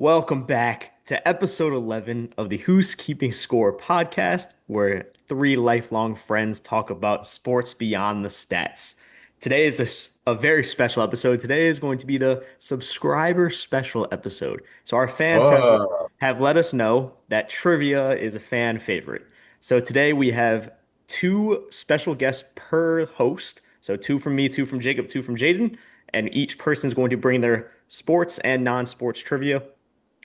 Welcome back to episode 11 of the Who's Keeping Score podcast, where three lifelong friends talk about sports beyond the stats. Today is a very special episode. Today is going to be the subscriber special episode. So our fans Whoa. have let us know that trivia is a fan favorite. So today we have two special guests per host. So two from me, two from Jacob, two from Jaden, and each person is going to bring their sports and non-sports trivia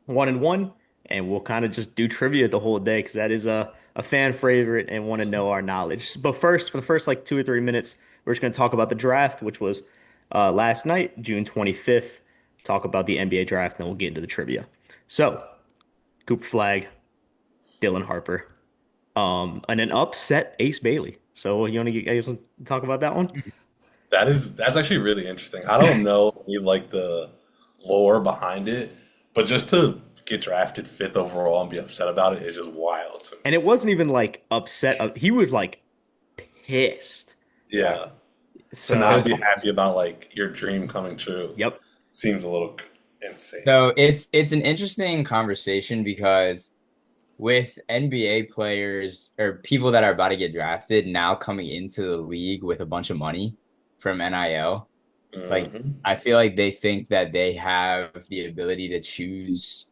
one and one, and we'll kind of just do trivia the whole day because that is a fan favorite and want to know our knowledge. But first, for the first like 2 or 3 minutes, we're just going to talk about the draft, which was last night, June 25th. Talk about the NBA draft, and then we'll get into the trivia. So, Cooper Flag, Dylan Harper, and an upset Ace Bailey. So, you want to guys talk about that one? That's actually really interesting. I don't know any, like the lore behind it, but just to get drafted fifth overall and be upset about it is just wild to And me. it wasn't even like upset. He was like pissed. Yeah, to So, not So, be happy about like your dream coming true yep. seems a little insane. so it's an interesting conversation because with NBA players or people that are about to get drafted now coming into the league with a bunch of money from NIL, like Hmm. I feel like they think that they have the ability to choose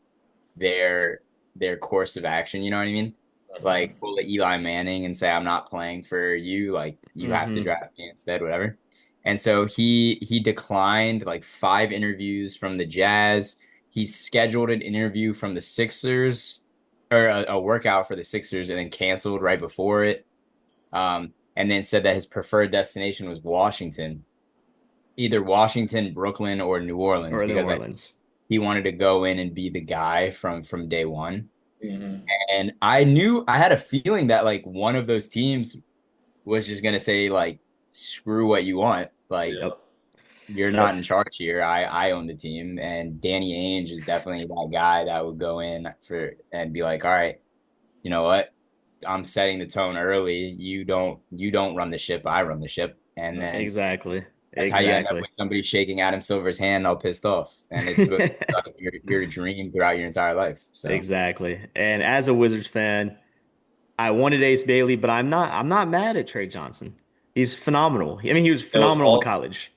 their their course of action, you know what I mean? Like Hmm. pull a Eli Manning and say, I'm not playing for you, like you have to Hmm. draft me instead, whatever. And so he declined like five interviews from the Jazz. He scheduled an interview from the Sixers or a workout for the Sixers and then canceled right before it. And then said that his preferred destination was Washington, either Washington, Brooklyn, or New Orleans, Or New because Orleans. he wanted to go in and be the guy from day one. Hmm. And I knew I had a feeling that like one of those teams was just gonna say like screw what you want. Like Yeah. Yep. you're not Yep. in charge here. I own the team. And Danny Ainge is definitely that guy that would go in for and be like, all right, you know what? I'm setting the tone early. You don't run the ship, I run the ship. And Hmm. then Exactly. that's how you end up Exactly. with somebody shaking Adam Silver's hand all pissed off. And it's supposed to be like your dream throughout your entire life. So Exactly. And as a Wizards fan, I wanted Ace Bailey, but I'm not mad at Trey Johnson. He's phenomenal. I mean, he was It phenomenal in college.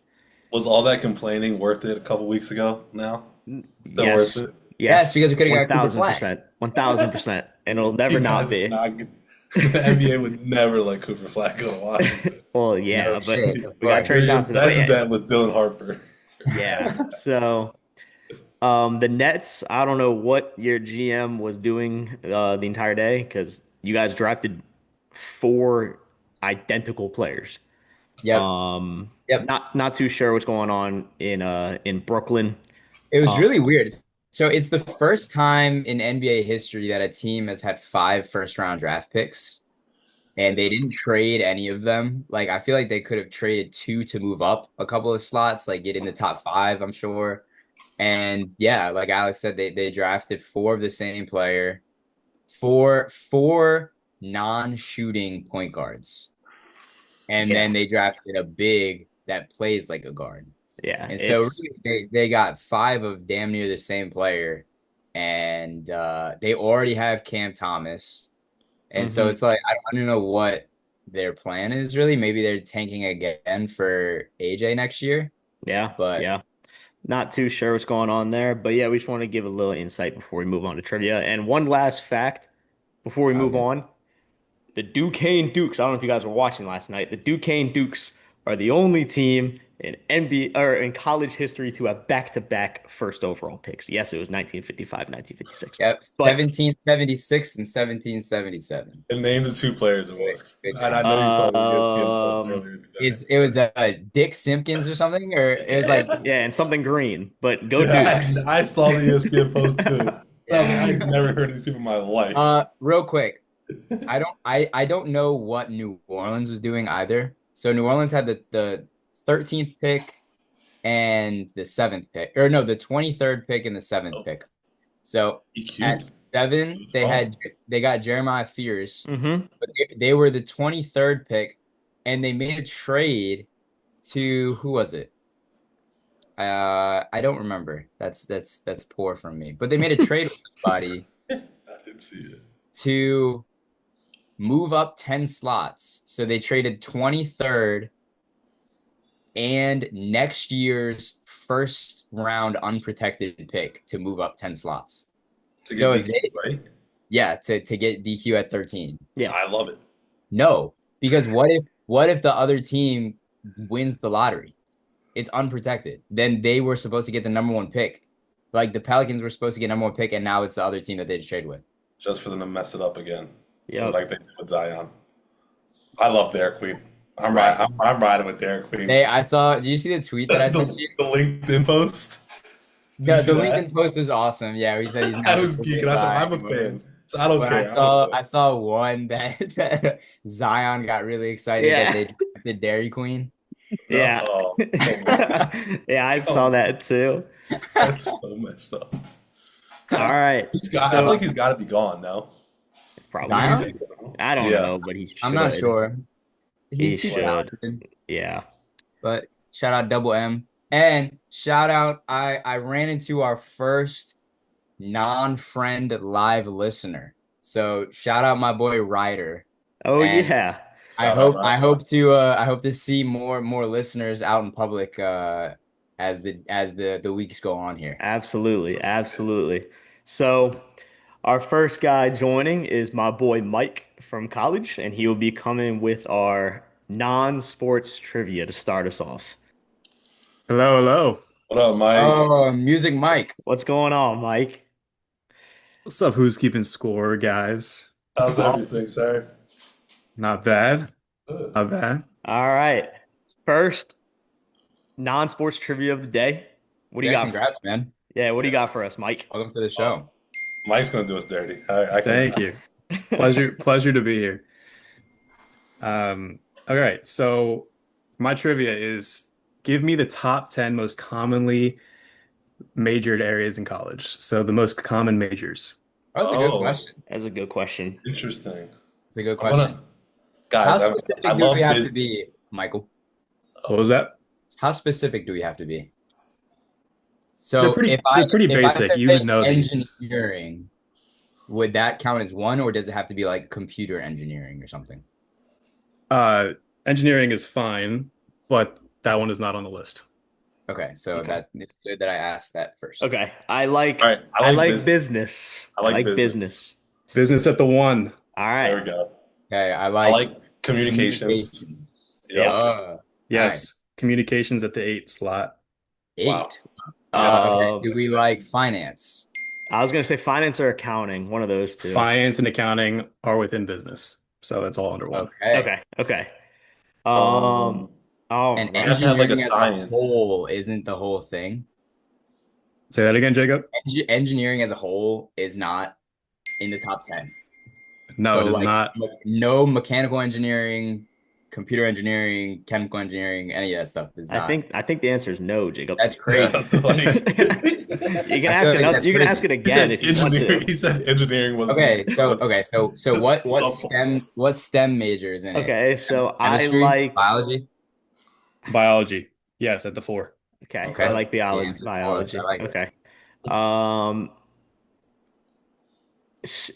was all that complaining worth it a couple weeks ago now? Still worth Yes. it? yes, Yes. because we could have got Cooper Flag. 1000%. 1000%. And it'll never You not guys would be. not get, the NBA would never let Cooper Flag go to Washington. Well, No yeah, but shit, of we got Trey course. Your Johnson. But best yeah, bet was Dylan Harper. yeah. So the Nets, I don't know what your GM was doing the entire day because you guys drafted four identical players. Yep. Yep. Not too sure what's going on in Brooklyn. It was Uh, really weird. So it's the first time in NBA history that a team has had five first round draft picks and they It's didn't trade any of them. Like I feel like they could have traded two to move up a couple of slots, like get in the top five, I'm sure. And yeah, like Alex said, they drafted four of the same player, four non-shooting point guards. And yeah, then they drafted a big that plays like a guard. yeah. And so It's really they got five of damn near the same player. And they already have Cam Thomas. And so hmm it's like I don't know what their plan is really. Maybe they're tanking again for AJ next year. yeah, But yeah. Not too sure what's going on there, but yeah, we just want to give a little insight before we move on to trivia. And one last fact before we move okay. on. The Duquesne Dukes, I don't know if you guys were watching last night. The Duquesne Dukes are the only team in NBA or in college history to have back-to-back first overall picks. Yes, it was 1955, 1956. Yep, But 1776 and 1777. and name the two players it Good, was. good And I job. know you saw the ESPN post um earlier today. Is it was Dick Simpkins or something, or it was like yeah, and something green, but go Yeah, Dukes. I saw the ESPN post too. I was like, yeah. I've never heard of these people in my life. Real quick, I don't know what New Orleans was doing either. So New Orleans had the 13th pick and the seventh pick, or no, the 23rd pick and the seventh Oh, pick. So EQ. at seven, What's they wrong? had they got Jeremiah Fears, hmm but they were the 23rd pick, and they made a trade to who was it? I don't remember. That's poor from me. But they made a trade with somebody I did see it. to move up 10 slots. So they traded 23rd and next year's first round unprotected pick to move up 10 slots. To get So if DQ, they, right? yeah, to get DQ at 13. Yeah. I love it. No, because what if the other team wins the lottery? It's unprotected. Then they were supposed to get the number one pick. Like the Pelicans were supposed to get number one pick, and now it's the other team that they just trade with. Just for them to mess it up again, with Yep. like they did with Zion. I love Derek Queen. I'm right. Right. I'm riding with Derek Queen. Hey, I saw. Did you see the tweet that I sent The, you? the LinkedIn post. Did you The see LinkedIn that? post was awesome. Yeah, he said he's I not the was geeking. biggest I said Zion I'm a fan, was. so I don't But I care. I'm a saw fan. I saw one that, that Zion got really excited that Yeah. they drafted Dairy Queen. No, Yeah. oh, come on, Yeah, I come saw on. that too. That's so messed up. All right. I feel So like he's got to be gone now. I mean, probably. Zion? I don't yeah. know, but he I'm not should. sure. He He's too Like, should. talented. Yeah. But shout out Double M. And shout out, I ran into our first non-friend live listener. So shout out my boy Ryder. Oh And yeah. I shout out, hope right? I hope to see more listeners out in public as the weeks go on here. Absolutely. Absolutely. So our first guy joining is my boy Mike from college, and he will be coming with our non-sports trivia to start us off. Hello, hello. What up, Mike? Oh, Music Mike. What's going on, Mike? What's up? Who's keeping score, guys? How's Oh, everything, sir? Not bad. Good. Not bad. All right. First non-sports trivia of the day. What do you yeah, got? congrats, man. Yeah, what do Yeah. you got for us, Mike? Welcome to the Oh, show. Mike's gonna do us dirty. I can. Thank you. It's pleasure to be here. All right. So my trivia is give me the top 10 most commonly majored areas in college. So the most common majors. Oh, that's a good Oh, question. That's a good question. interesting. That's a good I'm gonna, question. How guys. I specific do we love have to be, business. Michael? What was that? How specific do we have to be? They're So if I pretty if I basic. You say would know these. engineering, would that count as one, or does it have to be like computer engineering or something? Uh, Engineering is fine, but that one is not on the list. Okay, so Okay. that it's good that I asked that first. Okay. All right. I I like like business. business. I I like like business. business. Business at the one. All There right. we go. Okay, I I like like communications. communication. Yep. Yep. Nice. Yes, communications at the eight slot. Wow. Eight. Yep. Okay. Um, Do we like finance? I was gonna say finance or accounting, one of those two. Finance and accounting are within business, so it's all under one. Okay. Okay. Okay. Um, All And we have to right. have like a engineering as a science. whole isn't the whole thing. Say that again, Jacob. Engineering as a whole is not in the top 10. No, So it is like not. no mechanical engineering, computer engineering, chemical engineering, any of that stuff is not. I think the answer is no, Jacob. That's Yeah, crazy. You can I ask feel like another. that's You can crazy. ask it he again said if you want engineering. to. He said engineering was Okay, so was what sub STEM majors in it? Okay, so I Chemistry, like. biology? Biology. Yes, at the four. Okay, I Okay. like The answer's college. I biology. like it. Okay. Um,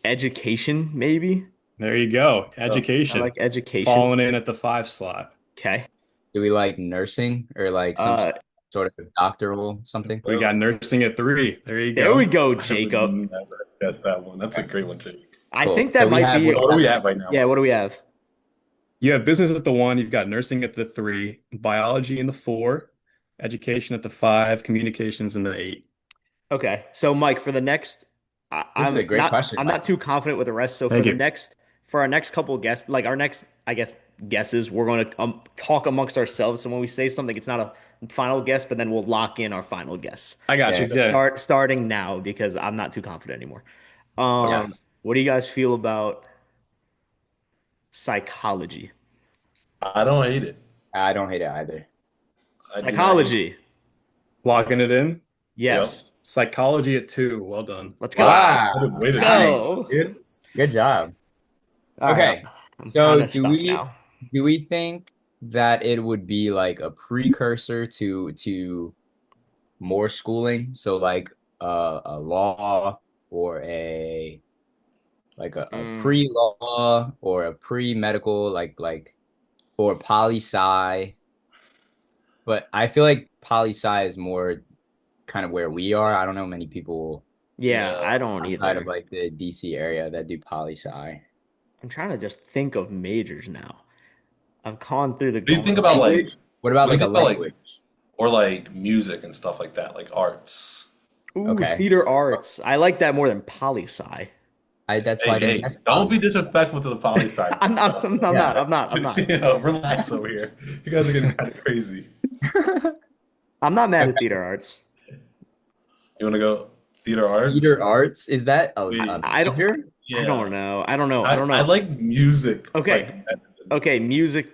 education maybe. There you go. I like Education. education. Falling in at the five slot. Okay. Do we like nursing or like some Uh, sort of doctoral something? We got nursing at three. There you there we go. go, I would Jacob. never guess that one. That's a Okay, great one, too. I cool. think So that we might have be. what do What we are we have? at right now, Yeah, Mike? what do we have? You have business at the one. You've got nursing at the three, biology in the four, education at the five, communications in the eight. Okay, so Mike, for the next, This is a great question, I'm not Michael. too confident with the rest. So Thank you. for our next couple of guests, like our next, I guess, guesses, we're going to talk amongst ourselves. So when we say something, it's not a final guess, but then we'll lock in our final guess. I got Yeah, you. Yeah. Starting now because I'm not too confident anymore. Okay. yeah. What do you guys feel about psychology? I don't hate it. I don't hate it either. I do not hate it. Psychology, Locking it in. Yep. yes. Psychology at two. Well done. Let's go. Wow. Wow, Way Let's to nice, go. go. dude. Good job. All right, Okay, I'm kind so of do stuck we now. do we think that it would be like a precursor to more schooling. So like a law or a like a Mm, pre-law or a pre-medical like or poli-sci. But I feel like poli-sci is more kind of where we are. I don't know many people yeah, Yeah. I don't outside of either. like the DC area that do poli-sci. I'm trying to just think of majors now. I've gone through the What do you think gauntlet. about Language? What about what do you like a think about language? or like music and stuff like that, like arts? Ooh, Okay. theater arts. I like that more than poli sci. I that's why Hey, I didn't hey, guess don't be poli. disrespectful to the poli sci. I'm not, I'm not, Yeah. I'm not, I'm not. Relax over here. You guys are getting kind of crazy. I'm not mad at Okay. theater arts. You want to go theater Theater arts? arts, is that a Wait, I don't, major? I don't yeah. know. I don't know. I don't I know. like music, like, Okay, okay, music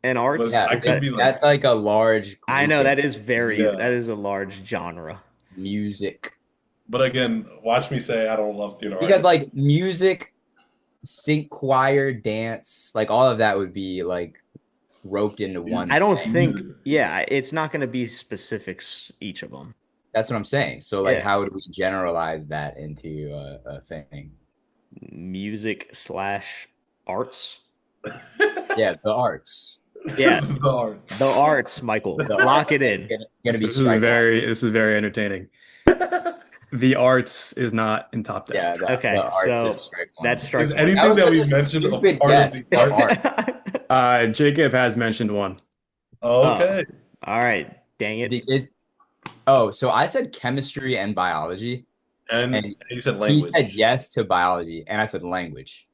and but arts Yeah, I is could that? be like, that's like a large I know grouping. yeah. that is a large genre. Music. But again, watch me say I don't love theater Because arts. like music, sync choir, dance, like all of that would be like roped into one I don't thing. think, Music. yeah, it's not going to be specifics each of them. That's what I'm saying. So like Yeah, how would we generalize that into a thing? music slash arts. Yeah, the arts. Yeah, The the arts. arts, Michael. The Lock arts. it in. Gonna be strike one. This is very entertaining. The arts is not in top 10. Yeah, the Okay, arts is so strike that's one. Is strike one. That anything was that such we a mentioned a stupid part of guess. the The arts? arts. Jacob has mentioned one. Oh, Okay. all right. Dang it. Is oh, so I said chemistry and biology, And and you said he said language. yes to biology, and I said language.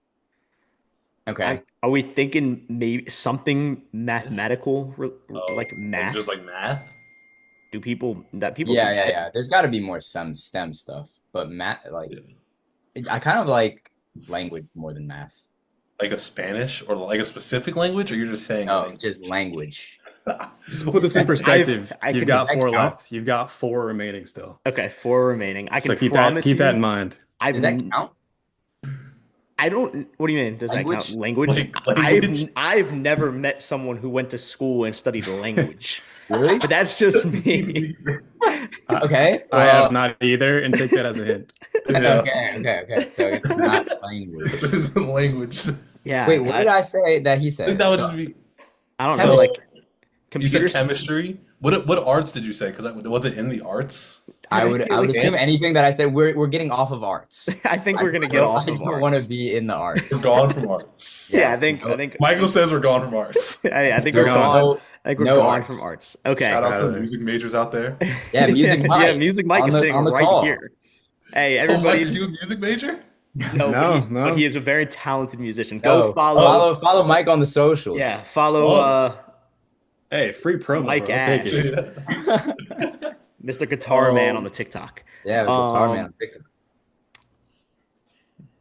Okay. Are we thinking maybe something mathematical, like Like just math? like math? Do people do Yeah, yeah, that? yeah. There's got to be more some STEM stuff, but math, like, Yeah. I kind of like language more than math. Like a Spanish or like a specific language, or you're just saying No, language? just language. Just to put this in perspective, I you've can Does got that four count? left. You've got four remaining still. okay, four remaining. I can So promise keep that in you, mind. I've Does that n- count? I don't. What do you mean? Does that count? Language? Language? Like language? I've never met someone who went to school and studied language, Really? but that's just me. I, Okay. I have Well, not either, and take that as a hint. Yeah. okay. So it's not language. Language. Yeah, Wait, what did I say that he I think said? that would So just be I don't know. so. Like You said computers. chemistry. What arts did you say? Because was it in the arts? I I would feel I would like assume Dance? anything that I said we're getting off of arts. I think we're gonna get off I of don't want to arts. be in the arts. We're gone from arts. Yeah, Yeah. I No, think Michael says we're gone from arts. I think We're we're gone. gone. no, I think we're no gone arts. from arts. Shout Okay. out to the Uh, music majors out there. Yeah, Yeah, Music yeah, Mike Music Mike is sitting on the right call. here. Hey, Oh, Mike, are everybody. you a music major? No, no, but he no. is a very talented musician. Go No, follow. Oh, follow Mike on the Yeah, socials. follow oh, Hey, free promo, Mike bro. I'll take it. Ash, yeah. Mr. Guitar Man on the Um, TikTok. Yeah, the guitar man Um, on TikTok.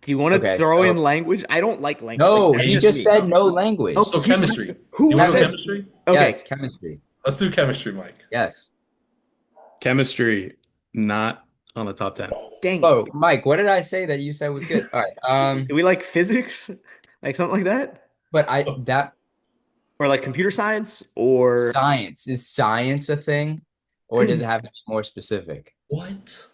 do you want to Okay, throw in so language? I don't like language. Like no, he just chemistry. said no language. Oh, So chemistry. who You want I to do said said? chemistry? Okay, yes, chemistry. Let's do chemistry, Mike. Yes. Chemistry, not on the top 10. dang it. Oh, Mike, what did I say that you said was good? All right. Do we like physics? Like something like that? But I that Or like computer science? Or science is science a thing, or does it have to be more specific? What?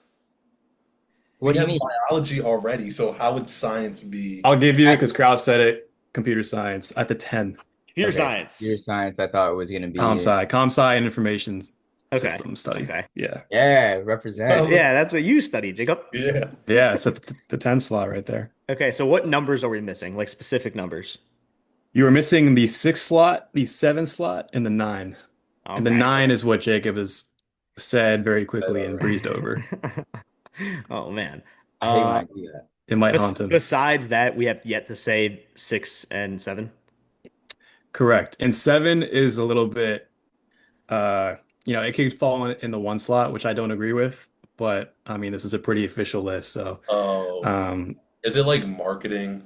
What We do you have mean? biology already, so how would science be? I'll give you, because Kraus said it, computer science at the 10. computer Okay, science? computer science. I thought it was gonna be ComSci and information Okay, system study. okay. Yeah. yeah, I represent. was Yeah, that's what you study, Jacob. Yeah. Yeah, it's at the 10 slot right there. Okay, so what numbers are we missing? Like specific numbers. You were missing the 6 slot, the 7 slot, and the 9. And the Okay. 9 is what Jacob has said very quickly and breezed over. Oh man. I hate when I do that. It might haunt him. Besides that, we have yet to say 6 and 7. Correct. And 7 is a little bit, it could fall in the 1 slot, which I don't agree with. But I mean, this is a pretty official list. So, Oh, um, is it like marketing?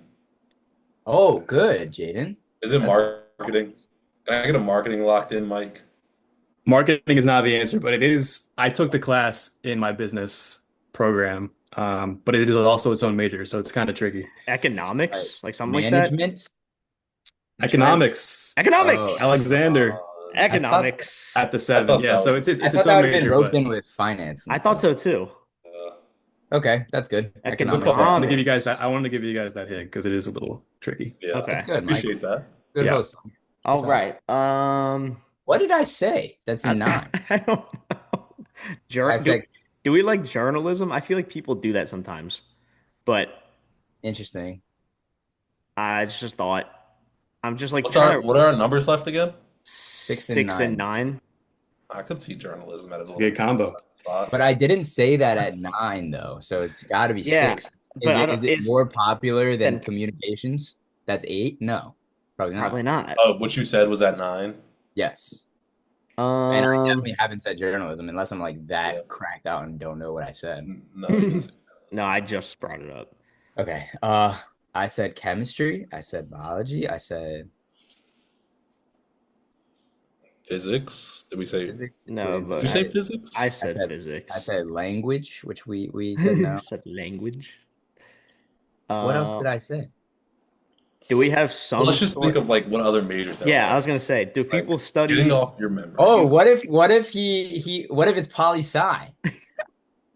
Oh, good, Jaden. Is it That's marketing? Can I get a marketing locked in, Mike? marketing is not the answer, but it is. I took the class in my business program, but it is also its own major. So it's kind of tricky. Economics, like something like that. management. Economics. Economics. Oh, Alexander. Economics. at the I seven. thought Yeah, that so was. I it's its thought that own would have been major, roped but in with finance I and thought stuff. so too. Uh, Okay, that's good. Good Economics. call. I wanted to give you guys Economics. that. I wanted to give you guys that hint because it is a little tricky. Yeah, That's Okay. good, Mike. appreciate that. Good Yeah. host. Good All job. right. What did I say? That's a I, 9. I don't know. I Jour- do, said do we like journalism? I feel like people do that sometimes, but interesting. I just thought I'm just like What's our trying to what are our numbers left again? 6 and 6 and 9. 9. I could see journalism at a It's a little good combo. spot. But I didn't say that at 9 though, so it's got to be Yeah, 6. but I Is don't it is more popular than then communications? That's 8? No, probably probably not. not. Oh, what you said was at 9. Yes. And I Um definitely haven't said journalism unless I'm like Yeah. that cracked out and don't know what I said. No, you didn't say no, journalism. I just brought it up. Okay. I said chemistry. I said biology. I said Physics? Did we say? Did physics. No, you but say I, I physics? I said said I physics. said language, which we said no. Said language. What else did Uh, I say? do we have Well, some let's just think sort? of like what other majors that we Yeah, I have. was gonna say, do Like people getting study? off your memory. Oh, what if he what if it's poli sci?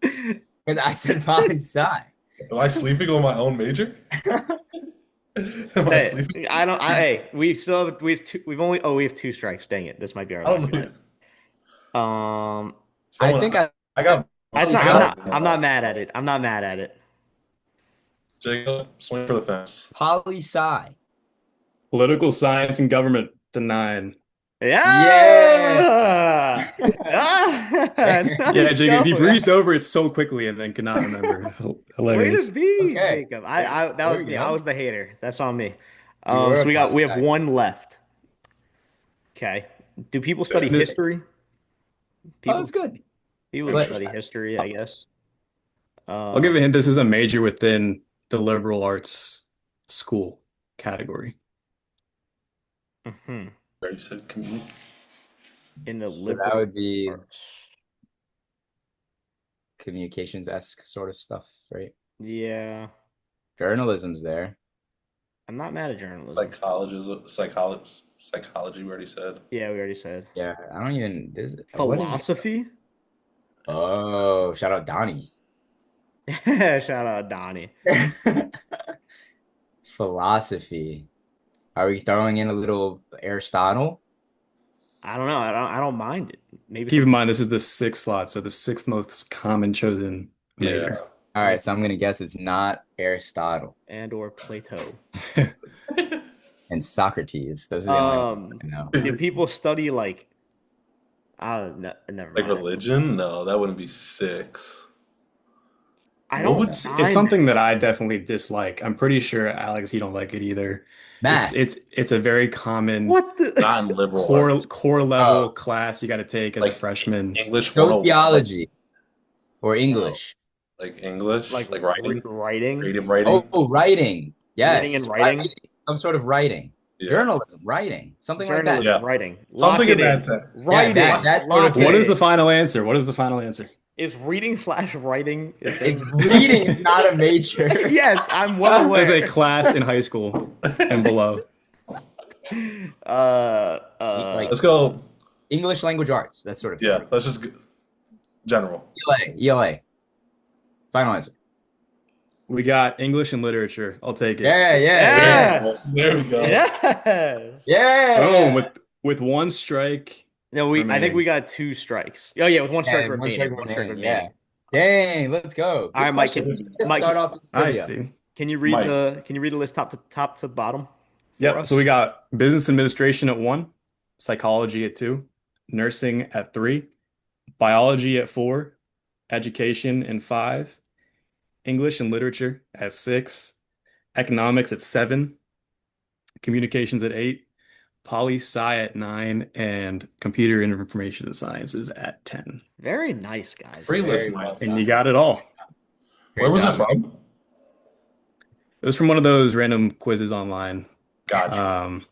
Because I said poli sci. Am I sleeping on my own major? Am I Hey, sleeping? I don't. Hey, we still have we have two. We've only. Oh, we have 2 strikes. Dang it! This might be our I last don't know. one. Um, I Someone, think I got that's Molly not. I'm Sky not. in my I'm not mind. mad at it. I'm not mad at it. Jacob, swing for the fence. poli sci. Political science and government, the 9. Yeah. Yeah. Ah, Yeah, nice Jacob, he going. breezed over it so quickly and then could not remember. Way to Hilarious. be, Okay. Jacob. There, That there was we me. I go. was the hater. That's on me. You were So a poli we have sci. one left. Okay. Do people study Yeah. history? Oh, People that's good. people that But study history, I guess. I'll give Uh, a hint. This is a major within the liberal arts school category. mhm. You said In the so that liberal would be arts. communications-esque sort of stuff, right? Yeah. Journalism's there. I'm not mad at journalism. psychology. We already said. Yeah, we already said. Yeah, I don't even. What is it? Philosophy? Oh, shout out Donnie. Shout out Donnie. Philosophy. Are we throwing in a little Aristotle? I don't know. I don't mind it. Maybe Keep some in mind, this is the 6th slot, so the 6th most common chosen Yeah. major. All right, so I'm gonna guess it's not Aristotle and or Plato. and Socrates. Those are the only ones I know. Do people study like never Like mind. religion? No, that wouldn't be 6. I What don't would- It's mind something it. that I definitely dislike. I'm pretty sure, Alex, you don't like it either. It's Math. it's a very common What the Not in liberal core arts. core level Oh. class you got to take as a Like freshman. English 101. Sociology or English. Like English. like Like writing. writing? Creative writing. Oh, writing. Reading and Yes, writing? some sort of writing. Yeah. Journalism, writing, something like that. Journalism, Yeah. writing. Something Lock in it that in. sense. Writing. that sort Lock of it What in. is the final answer? What is the final answer? Is reading slash writing a thing? Reading is not a major. Yes, I'm well There's a aware. class in high school and below. Like Let's go. English language arts, that sort of thing. Yeah, let's just go. General. ELA. Final answer. We got English and literature. I'll take it. Yeah. Yes. There we go. Yes. Yeah. Boom, with one strike No, I think remaining. we got 2 strikes. Oh yeah, with one strike remaining. One strike remaining. Dang, let's go. Good All right, Mike. question. Let's Mike, start off with Nice, trivia. dude. can you read Mike. the list top to bottom for Yep. us? So we got business administration at 1, psychology at 2, nursing at 3, biology at 4, education in 5, English and literature at 6, economics at 7, communications at 8, poli sci at 9, and computer and information sciences at 10. Very nice, guys. Great list, Very Mike. well. And you got it all. Where was it job. from? It was from one of those random quizzes online. Gotcha.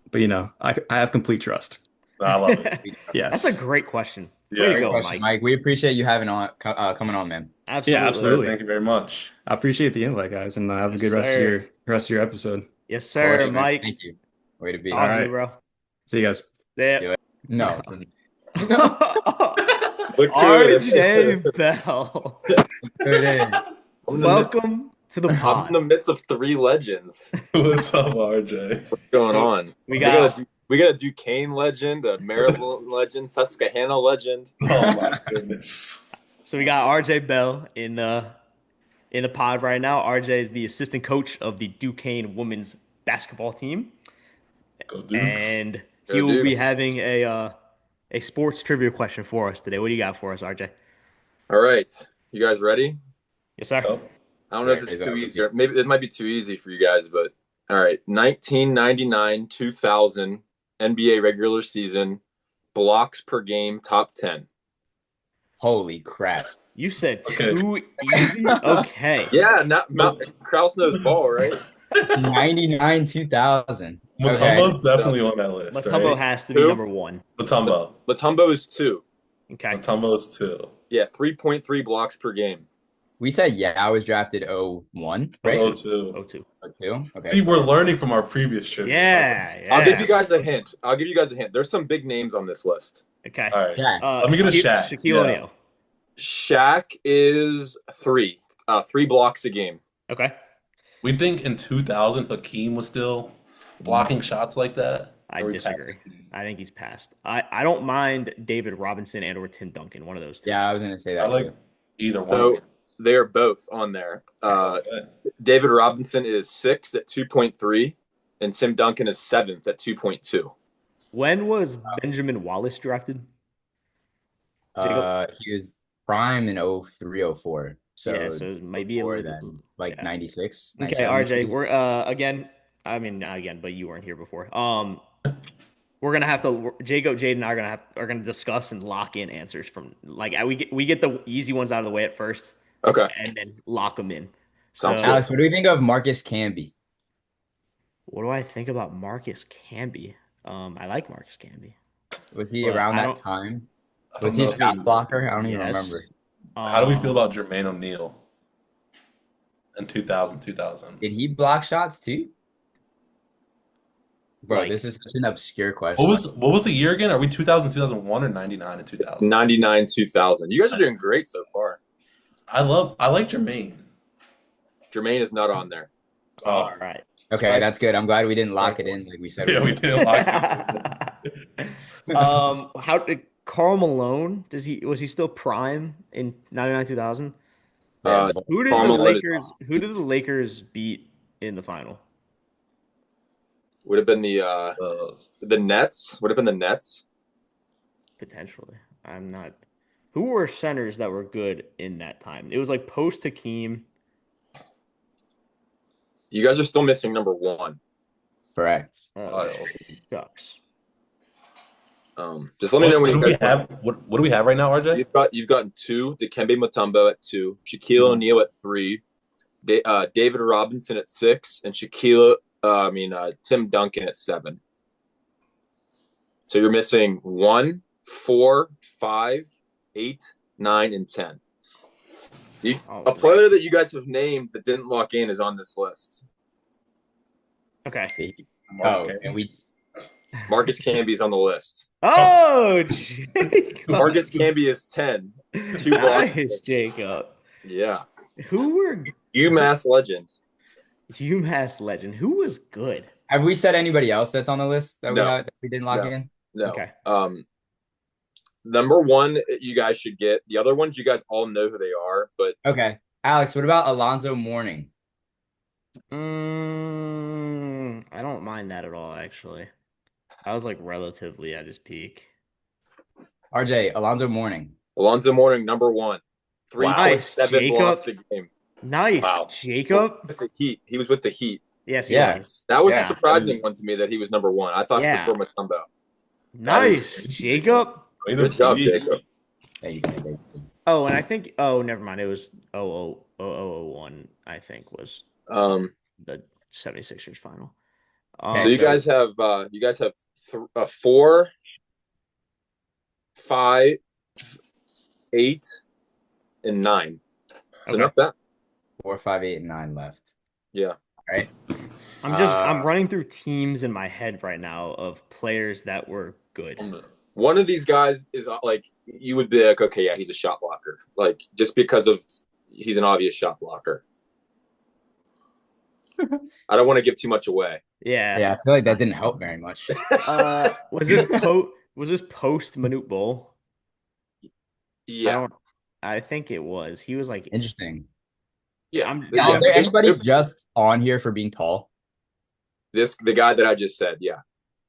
But I have complete trust. I love it. Yes. That's a great question. Yeah. Way to Great go, question, Mike. Mike. We appreciate you having on coming on, man. Absolutely. absolutely. Thank you very much. I appreciate the invite, guys, and have a Yes, good sir. rest of your episode. Yes, sir, Cool, man. Mike. Thank you. Way to be. Awesome, right. bro. See you guys. Yeah. See you later. No. No. No. Look who it RJ is. Bell. It is. I'm in the midst, Welcome to the I'm in pod. the midst of three legends. What's up, RJ? What's going So on? we We got got a Duquesne legend, a Maryland legend, Susquehanna legend. Oh my goodness. so we got RJ Bell in the pod right now. RJ is the assistant coach of the Duquesne women's basketball team, Go Dukes. and he Go will be Dukes. having a sports trivia question for us today. What do you got for us, RJ? All right, you guys ready? Yes, sir. Oh, I don't know if There this is is too already. easy, or maybe it might be too easy for you guys, but all right. 1999, 2000 NBA regular season blocks per game top 10. Holy crap. You said okay. too easy. Okay. Yeah, not Kraus knows ball, right? 99, 2000. Okay. Mutombo's definitely on that list, Matumbo right? has to be Who? number one. Mutombo. Latumbo is 2. Okay. Mutombo's 2. Yeah, 3.3 blocks per game. We said I was drafted 01, Was right? oh 02. Oh two. 02? See, Okay. we're learning from our previous trivia. Yeah, I'll give you yeah. guys a hint. There's some big names on this list. Okay. All right. Jack. Let me get a Shaquille Shaq. Yeah. O'Neal. Shaq is 3. 3 blocks a game. Okay. We think in 2000 Hakeem was still blocking shots like that. I Or we passed disagree. Hakeem? I think he's passed. I don't mind David Robinson and or Tim Duncan, one of those two. Yeah, I was gonna say I that like too. either one. So they are both on there. Okay. David Robinson is 6th at 2.3, and Tim Duncan is 7th at 2.2. When was Benjamin Wallace drafted? Jacob? He was prime in 03, 04. So Yeah, so it might be a before little then, like yeah. 96, Okay, 97 RJ, maybe? we're again, I mean not again, but you weren't here before. We're gonna have to Jacob, Jaden and I are gonna discuss and lock in answers from like we get the easy ones out of the way at first Okay. and then lock them in. Sounds So good. Alex, what do you think of Marcus Camby? what do I think about Marcus Camby? I like Marcus Camby. Was he But around I that don't time? I Was don't he know a if shot blocker? I don't even yes. remember. How do we feel about Jermaine O'Neal in 2000? Did he block shots too? Bro, Like, this is such an obscure question. What was the year again? Are we 2000, 2001, or 99 and 2000? 99, 2000. You guys are doing great so far. I like Jermaine. Jermaine is not on there. Oh, all right. Okay, that's good. I'm glad we didn't lock it in like we said. yeah, we would. didn't like it. How did Karl Malone? Was he still prime in 99 2000? Uh, Who did Karl the Malone is Lakers who did the Lakers beat in the final? Would have been the Nets. Would have been the Nets. Potentially. I'm not. Who were centers that were good in that time? It was like post Hakeem. You guys are still missing number 1. Correct. Oh, shucks. Just let me know when do you we guys have? What do we have right now, RJ? You've gotten 2. Dikembe Mutombo at 2. Shaquille O'Neal at 3. David Robinson at 6, and Tim Duncan at 7. So you're missing 1, 4, 5, 8, 9, and 10. A player that you guys have named that didn't lock in is on this list. Okay. Marcus Camby is on the list. Oh, Jacob. Marcus Camby is 10. 2 blocks. Nice, Jacob. Yeah. Who were UMass legend. UMass legend? Who was good? Have we said anybody else that's on the list that No. that we didn't lock No. in? No. Okay. Number 1 you guys should get. The other ones you guys all know who they are, but Okay. Alex, what about Alonzo Mourning? I don't mind that at all, actually. I was like relatively at his peak. RJ, Alonzo Mourning. Alonzo Mourning, number 1. 3.7 blocks a game. Nice, Wow. Jacob. With the Heat. He was with the Heat. Yes, he Yeah. was. That was Yeah. a surprising one to me that he was number 1. I thought Yeah. for sure Mutombo. Nice, Jacob. Good job, Jacob. Oh, and I think never mind. It was 001, I think, was the 76ers final. So you guys have 4, 5, 8, and 9. So Okay. not bad. 4, 5, 8, and 9 left. Yeah. Right. I'm running through teams in my head right now of players that were good. One of these guys is like you would be like, okay, yeah, he's a shot blocker, like just because of he's an obvious shot blocker. I don't want to give too much away. Yeah. Yeah, I feel like that didn't help very much. Was this post Manute Bowl? I Yeah, don't. I think it was. He was like. Interesting. yeah. Now, Yeah. is there anybody just on here for being tall? The guy that I just said, yeah.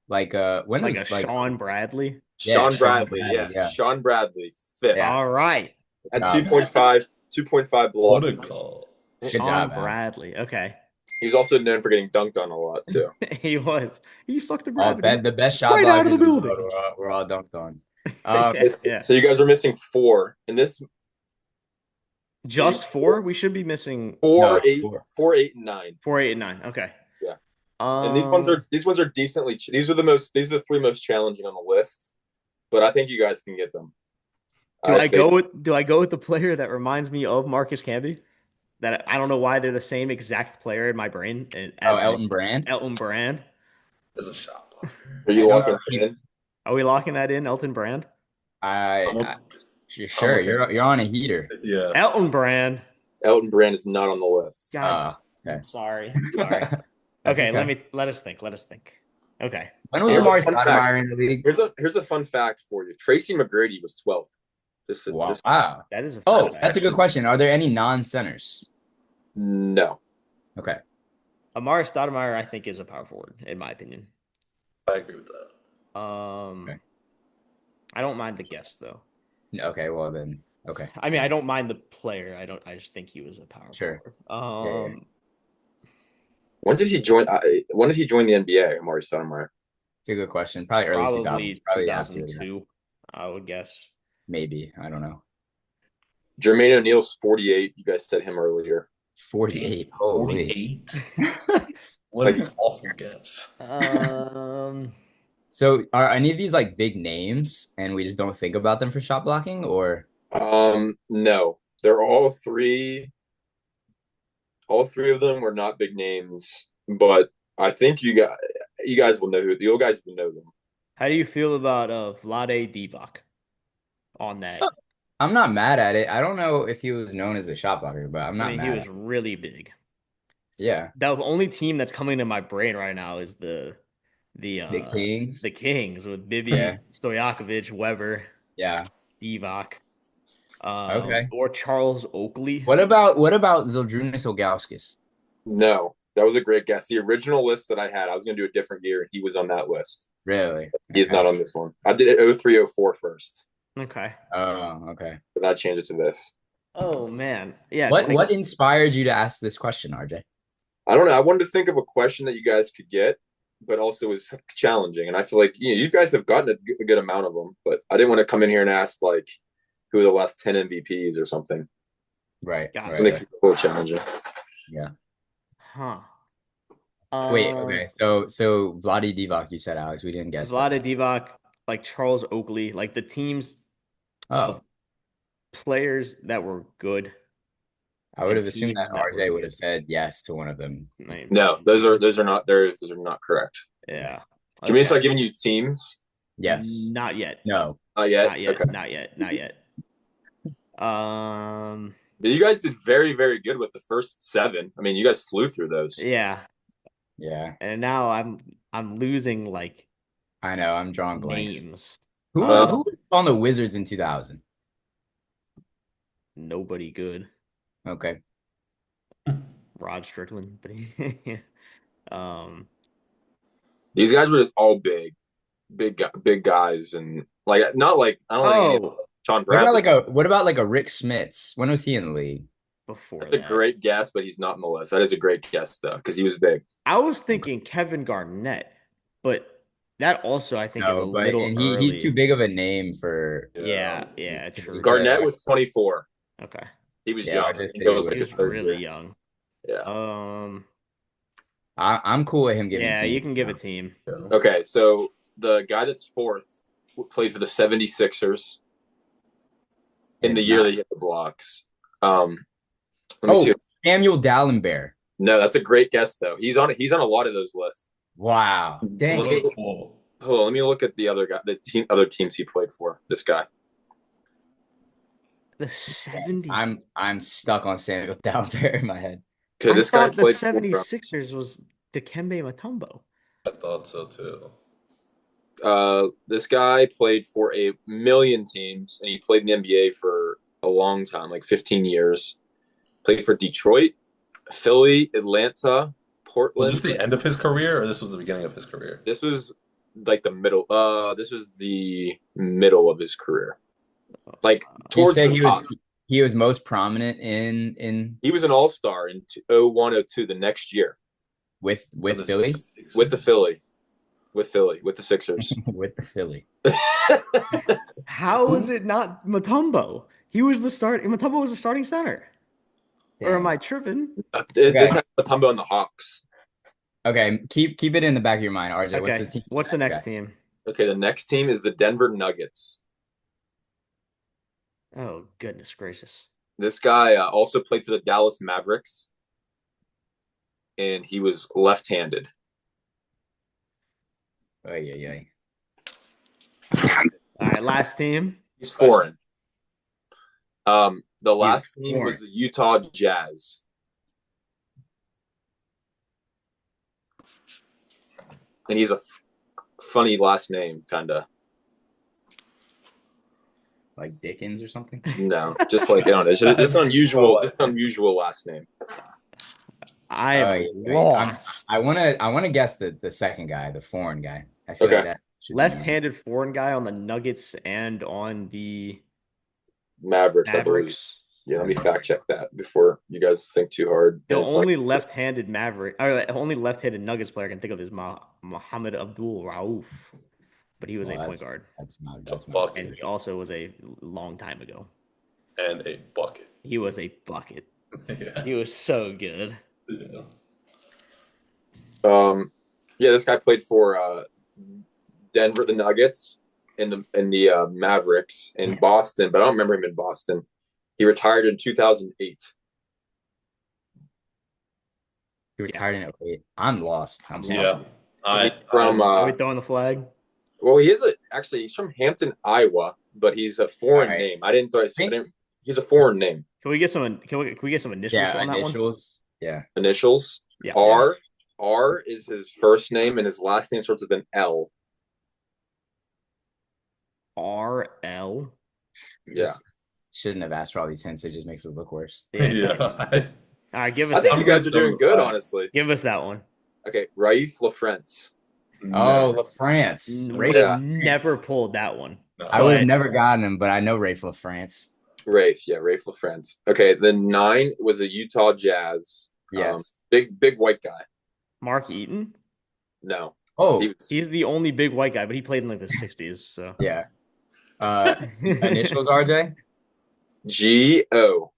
Like when Like is a Sean Bradley. Yeah, Sean Bradley, yes. yeah. Sean Bradley, fifth. Yeah. All right. At job. 2.5 blocks. Protocol. Good Sean job, Al. Bradley. Okay. He was also known for getting dunked on a lot too. He was. He sucked the All gravity. the best shot Right out of blockers the in the building. world were all dunked on. Yeah. So you guys are missing 4, and this Just 4? We should be missing 4, No, 8, 4. 4, 8, and 9. 4, 8, and 9. Okay. Yeah. And these ones are decently. These are the 3 most challenging on the list, but I think you guys can get them. Do I go with the player that reminds me of Marcus Camby? That I don't know why they're the same exact player in my brain as Elton Brand. Elton Brand. As a shot blocker. Are you I locking know. it in? Are we locking that in, Elton Brand? Sure, you're on a heater. Yeah. Elton Brand. Elton Brand is not on the list. God, Okay. sorry. That's Okay, okay. let us think. Okay. When was Here's a Amari fun fact. Stoudemire in the league? Here's a fun fact for you. Tracy McGrady was 12th. Wow. That is a Oh, fun fact. that's a good question. Are there any non-centers? No. Okay. Amari Stoudemire, I think, is a power forward, in my opinion. I agree with that. Okay. I don't mind the guess though. Okay, well then. Okay. I mean, I don't mind the player. I just think he was a power Sure. forward. Yeah. When did he join? When did he join the NBA? Amari Stoudemire. It's a good question. Probably early 2000s. Probably After that. 2002, I would guess. Maybe. I don't know. Jermaine O'Neal's 48. You guys said him earlier. 48. Holy. 48? What an awful guess. So are any of these like big names and we just don't think about them for shot blocking, or? No. They're all 3. All 3 of them were not big names, but I think you guys will know who the old guys will know them. How do you feel about Vlade Divac on that? I'm not mad at it. I don't know if he was known as a shot blocker, but I'm not mad. He was really big. Yeah. The only team that's coming to my brain right now is the Kings. The Kings with Bibi, Stojakovic, Weber, Divac, okay, or Charles Oakley. What about Zildrunas Ilgauskas? No, that was a great guess. The original list that I had, I was going to do a different year, and he was on that list. Really? He's not on this one. I did it 03-04 first. Okay. Oh, okay. But I changed it to this. Oh man, yeah. What inspired you to ask this question, RJ? I don't know. I wanted to think of a question that you guys could get, but also is challenging. And I feel like you guys have gotten a good amount of them, but I didn't want to come in here and ask like who are the last 10 MVPs or something. Right. Gotcha. Make it a little challenging. Yeah. Huh. Wait. Okay. So Vlade Divac, you said, Alex. We didn't guess. Vlade Divac, like Charles Oakley, like the teams of players that were good. I would have assumed that RJ would have said yes to one of them. No, those are not correct. Yeah. Do you mean to start giving you teams? Yes. Not yet. No. Not yet. Not yet. Okay. Not yet. You guys did very, very good with the first 7. I mean, you guys flew through those. Yeah. Yeah. And now I'm losing like I know, I'm drawing blanks. names. Who was on the Wizards in 2000? Nobody good. Okay. Rod Strickland, but these guys were just all big guys, and like not like I don't think Sean Bradley. What about like a Rick Smits? When was he in the league? Before That's a great guess, but he's not on the list. That is a great guess though, because he was big. I was thinking Kevin Garnett, but that also I think is a little early. He's too big of a name for. Yeah, true. Garnett was 24. Okay. He was young. He was really young. Yeah. I'm cool with him giving. Yeah, you can give a team. Okay, so the guy that's 4th played for the 76ers in the year that he had the blocks. Let me see. Samuel Dallenberg. No, that's a great guess though. He's on a lot of those lists. Wow. Dang. Hold on, let me look at the other guy, other teams he played for. This guy. The 70. I'm stuck on Samuel Dalbert in my head. Okay, I this guy thought the played for 76ers was Dikembe Mutombo. I thought so too. this guy played for a million teams, and he played in the NBA for a long time, like 15 years. Played for Detroit, Philly, Atlanta, Was this Portland. the end of his career, or this was the beginning of his career? This was like the middle. This was the middle of his career, like You towards say the top. he was most prominent in He was an all-star in 01-02 the next year with The Philly Sixers? with the Philly, with the Sixers. with the Philly. How is it not Mutombo? He was the start. Mutombo was the starting center. Or am Damn. I tripping? This Okay. had Mutombo and the Hawks. Okay, keep it in the back of your mind, RJ. What's the Okay. team? What's the next guy? team? Okay, the next team is the Denver Nuggets. Oh, goodness gracious. This guy also played for the Dallas Mavericks, and he was left-handed. Oy, oy, oy. All right, last team. He's foreign. The last team foreign. was the Utah Jazz. And he's a funny last name, kind of. Like Dickens or something. No, just like I don't know. It's unusual last name. I am Oy, oy. lost. I wanna guess the second guy, the foreign guy. I feel Okay. like that should be easy. Left-handed foreign guy on the Nuggets and on the Mavericks, I believe. Mavericks. Yeah, let me fact check that before you guys think too hard. The And it's only left-handed Maverick, or only left-handed Nuggets player I can think of is Mohammed Abdul Rauf, but he was Well, a point guard, That's not It's a that's not bucket and he also was a long time ago. and a bucket. He was a bucket. Yeah. He was so good. Yeah. yeah, this guy played for Denver, the Nuggets, and the Mavericks in Boston, but I don't remember him in Boston. He retired in 2008. He retired in 08. I'm lost. I'm Yeah. lost. From Are we throwing the flag? well, he's from Hampton, Iowa, but he's a foreign All right. name. He's a foreign name. Can we get some? Can we get some initials Yeah, on that one? initials. Yeah. Initials. Yeah. R is his first name, and his last name starts with an L. RL. Yeah. Shouldn't have asked for all these hints. It just makes us look worse. Yeah. All right, give us. I think that you one. guys are doing good, honestly. Give us that one. Okay, Raif LaFrance. Oh, LaFrance. Would Rafe have LaFrance. never pulled that one. No. I would have but- never gotten him, but I know Rafe LaFrance. Raif LaFrance. Okay, then 9 was a Utah Jazz. Yes. Big white guy. Mark Eaton. No, Oh, He's the only big white guy, but he played in like the 60s. So yeah. Initials, RJ? G-O.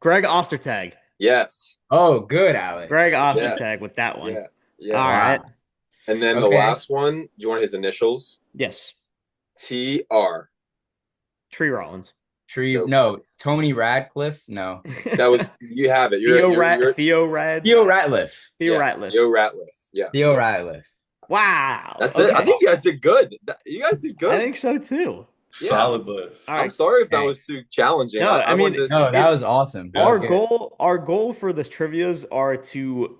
Greg Ostertag. Yes. Oh, good, Alex. Greg Ostertag with that one. Yeah. All right. And then the Okay. last one, do you want his initials? Yes. T-R. Tree Rollins. No, Tony Radcliffe? No. That was, you have it. Theo You're Ratliff. Theo Ratliff. Theo yes, Ratliff. Theo Ratliff. Yeah. Theo Ratliff. Wow. That's it. I Okay. think you guys did good. You guys did good. I think so too. Solid list. All I'm right. sorry if that Hey. was too challenging. No, I mean, wanted to- No, that was awesome. That was good. Our goal for this trivias are to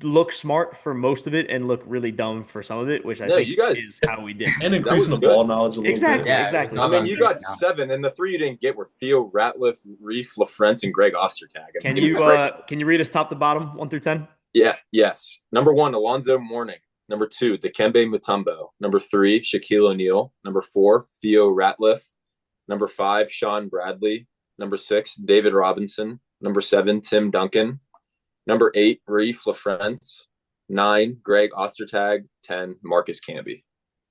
look smart for most of it and look really dumb for some of it, which I No, think you guys- is how we did. And increasing the was good. ball knowledge a little Exactly. bit. Yeah, exactly. it's I all mean, about you got now. 7, and the 3 you didn't get were Theo Ratliff, Reef LaFrance, and Greg Ostertag. I Can mean, you read us top to bottom 1 through 10? Yeah, yes. Number 1, Alonzo Mourning. Number 2, Dikembe Mutombo. Number 3, Shaquille O'Neal. Number 4, Theo Ratliff. Number 5, Sean Bradley. Number 6, David Robinson. Number 7, Tim Duncan. Number 8, Reef LaFrance. 9, Greg Ostertag. 10, Marcus Camby.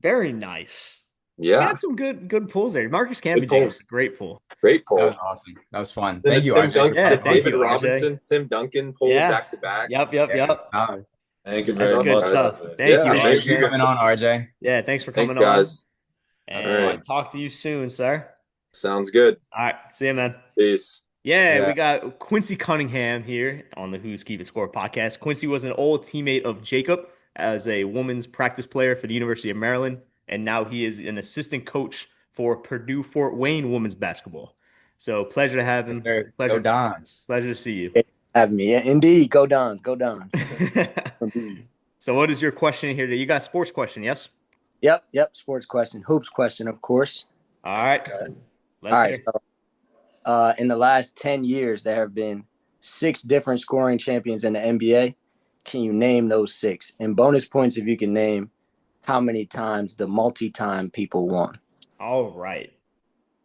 Very nice. Yeah, Got some good pulls there. Marcus Camby Good pulls. was a great pull. great That pull. was awesome. That was fun. Then Thank you, Tim RJ. Duncan, Yeah, thank David you, RJ. Robinson, Tim Duncan pulled Yeah. back to back. Yep. Solid. Thank you That's very good much. stuff. RJ. Thank Yeah, you, thank Thanks for RJ. coming on, RJ. Yeah, thanks for coming Thanks, guys. on. And All right. talk to you soon, sir. Sounds good. All right. See you, man. Peace. Yeah, Yeah. we got Quincy Cunningham here on the Who's Keeping Score podcast. Quincy was an old teammate of Jacob. as a women's practice player for the University of Maryland, and now he is an assistant coach for Purdue Fort Wayne women's basketball. So pleasure to have him. Go Dons. Pleasure to see you. Have me. Yeah, indeed. Go Dons. Go Dons. Indeed. So what is your question here today? You got a sports question, yes? Yep. Sports question. Hoops question, of course. All right. Okay. Let's All right. hear. So, in the last 10 years, there have been 6 different scoring champions in the NBA. Can you name those 6? And bonus points if you can name how many times the multi-time people won. All right.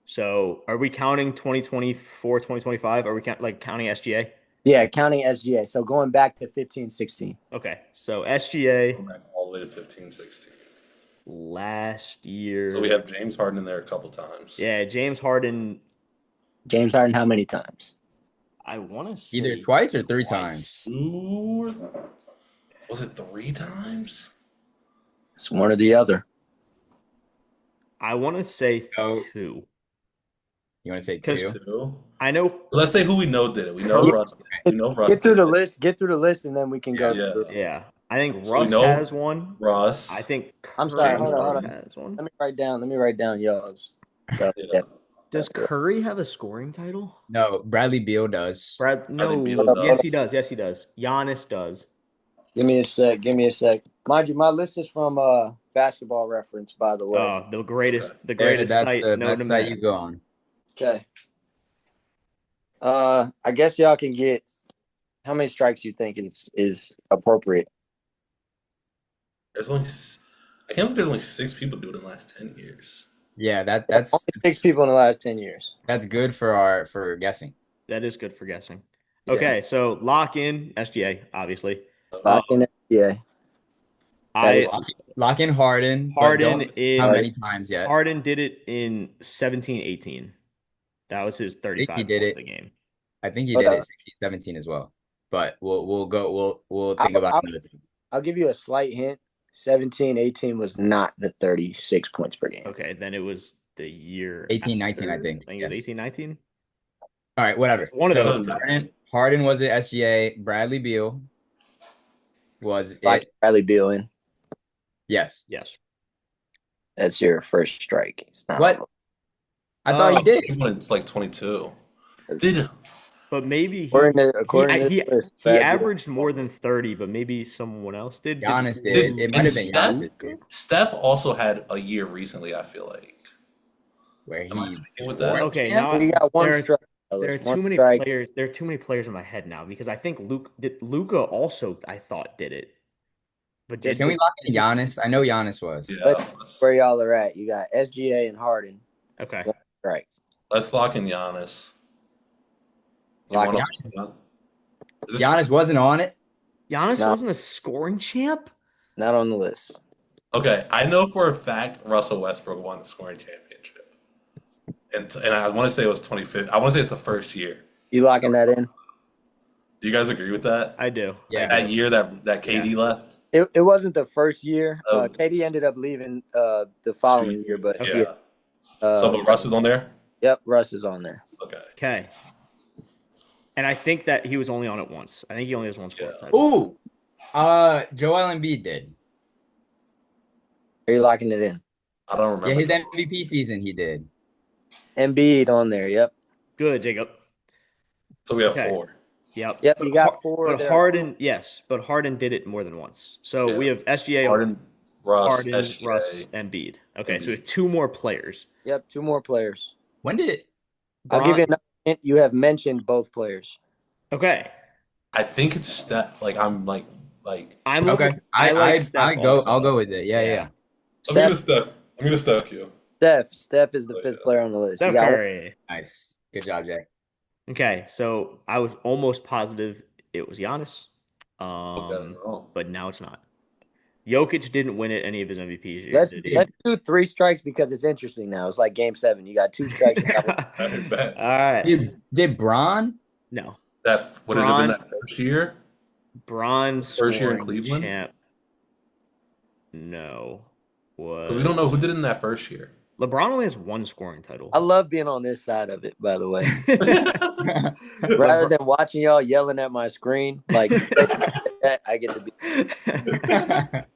So are we counting 2024, 2025? Are we counting SGA? Yeah, counting SGA. So going back to 15, 16. Okay. So SGA Go back all the way to 15, 16. last year. So we have James Harden in there a couple times. Yeah, James Harden. James Harden, how many times? I want to say Either twice or 3 times. Ooh, was it 3 times? It's one or the other. I want to say Oh. 2. You want to say Because 2? 2. I know. Let's say who we know did it. We know Russ. We know Russ. Get through did the it. list. Get through the list, and then we can go. Yeah. through. Yeah, I think So we Russ know has one. Russ. I think I'm sorry, Curry hold on. has one. Let me write down y'all's. Yeah. Does Curry have a scoring title? No, Bradley Beal does. No. Beal does. Yes, he does. Yes, he does. Giannis does. Give me a sec. Mind you, my list is from Basketball Reference, by the way. The greatest Yeah, site known that's to site man. you go on. Okay. I guess y'all can get how many strikes you think is appropriate. There's only. I can't believe there's only 6 people do it in the last 10 years. Yeah, that's Only 6 people in the last 10 years. that's good for guessing. That is good for guessing. Yeah. Okay, so lock in SGA, obviously. Lock in yeah. Lock in Harden. but Harden don't is how many times yet? Harden did it in 17-18. That was his 35 he did points it. a game. I think he did it 17 as well. But we'll think about it. I'll give you a slight hint. 17-18 was not the 36 points per game. Okay, then it was the year 18-19, after. I think. I think it was 18-19. All right, whatever. One of So those two. Harden was at SGA. Bradley Beal was Lock it. Bradley Beal in. Yes. Yes. That's your first strike. It's not What? I thought he did. He won in like 22. Did But maybe according to he this, Bradley averaged more than 30, but maybe someone else did. Giannis Did did. It might have been Steph? Giannis Steph also had a year recently, I feel like. where Am I he tweaking with that? Okay, Yeah. now You got one there, strike. there are One too many strike. players. There are too many players in my head now because I think Luca also I thought did it. But Just Can we lock in Giannis? I know Giannis was. Yeah. Where y'all are at. You got SGA and Harden. okay. Right. Let's lock in Giannis. Lock Giannis wasn't on it. Giannis No. wasn't a scoring champ? Not on the list. Okay, I know for a fact Russell Westbrook won the scoring championship. And I want to say it was 2015. I want to say it's the first year. You locking that in? Do you guys agree with that? I do. Yeah. That year that KD left? It wasn't the first year. Oh. KD ended up leaving the following year, but Yeah. yeah. So, but Russ is on there? Yep, Russ is on there. Okay. Okay. And I think that he was only on it once. I think he only has one scoring title. Ooh. Joel Embiid did. Are you locking it in? I don't remember. Yeah, his MVP season he did. Embiid on there. Yep. Good, Jacob. So we have Okay. 4. Yep. Yep. You got 4. But there. Harden, yes, but Harden did it more than once. So Yeah. we have SGA, Harden, Russ, Harden, SGA. Russ, Embiid. Okay, so we have 2 more players. Yep. 2 more players. When did I'll give you another hint. You have mentioned both players. Okay. I think it's Steph. I'm like. I'm okay? looking, I like Steph also. I'll go with it. Yeah. I'm going to Steph. I'm going to Steph you. Steph is the 5th player on the list. Steph You got Curry. Nice. Good job, Jay. Okay, so I was almost positive it was Giannis. Okay. But now it's not. Jokic didn't win it any of his MVPs years, Let's did he? let's do 3 strikes because it's interesting now. It's like Game 7. You got 2 strikes. I bet. All right. Did Bron? No. That would it have been that first year? Bronze First year in scoring Cleveland? champ. No. Because we don't know who did it in that first year. LeBron only has 1 scoring title. I love being on this side of it, by the way. Rather than watching y'all yelling at my screen, like that, I get to be.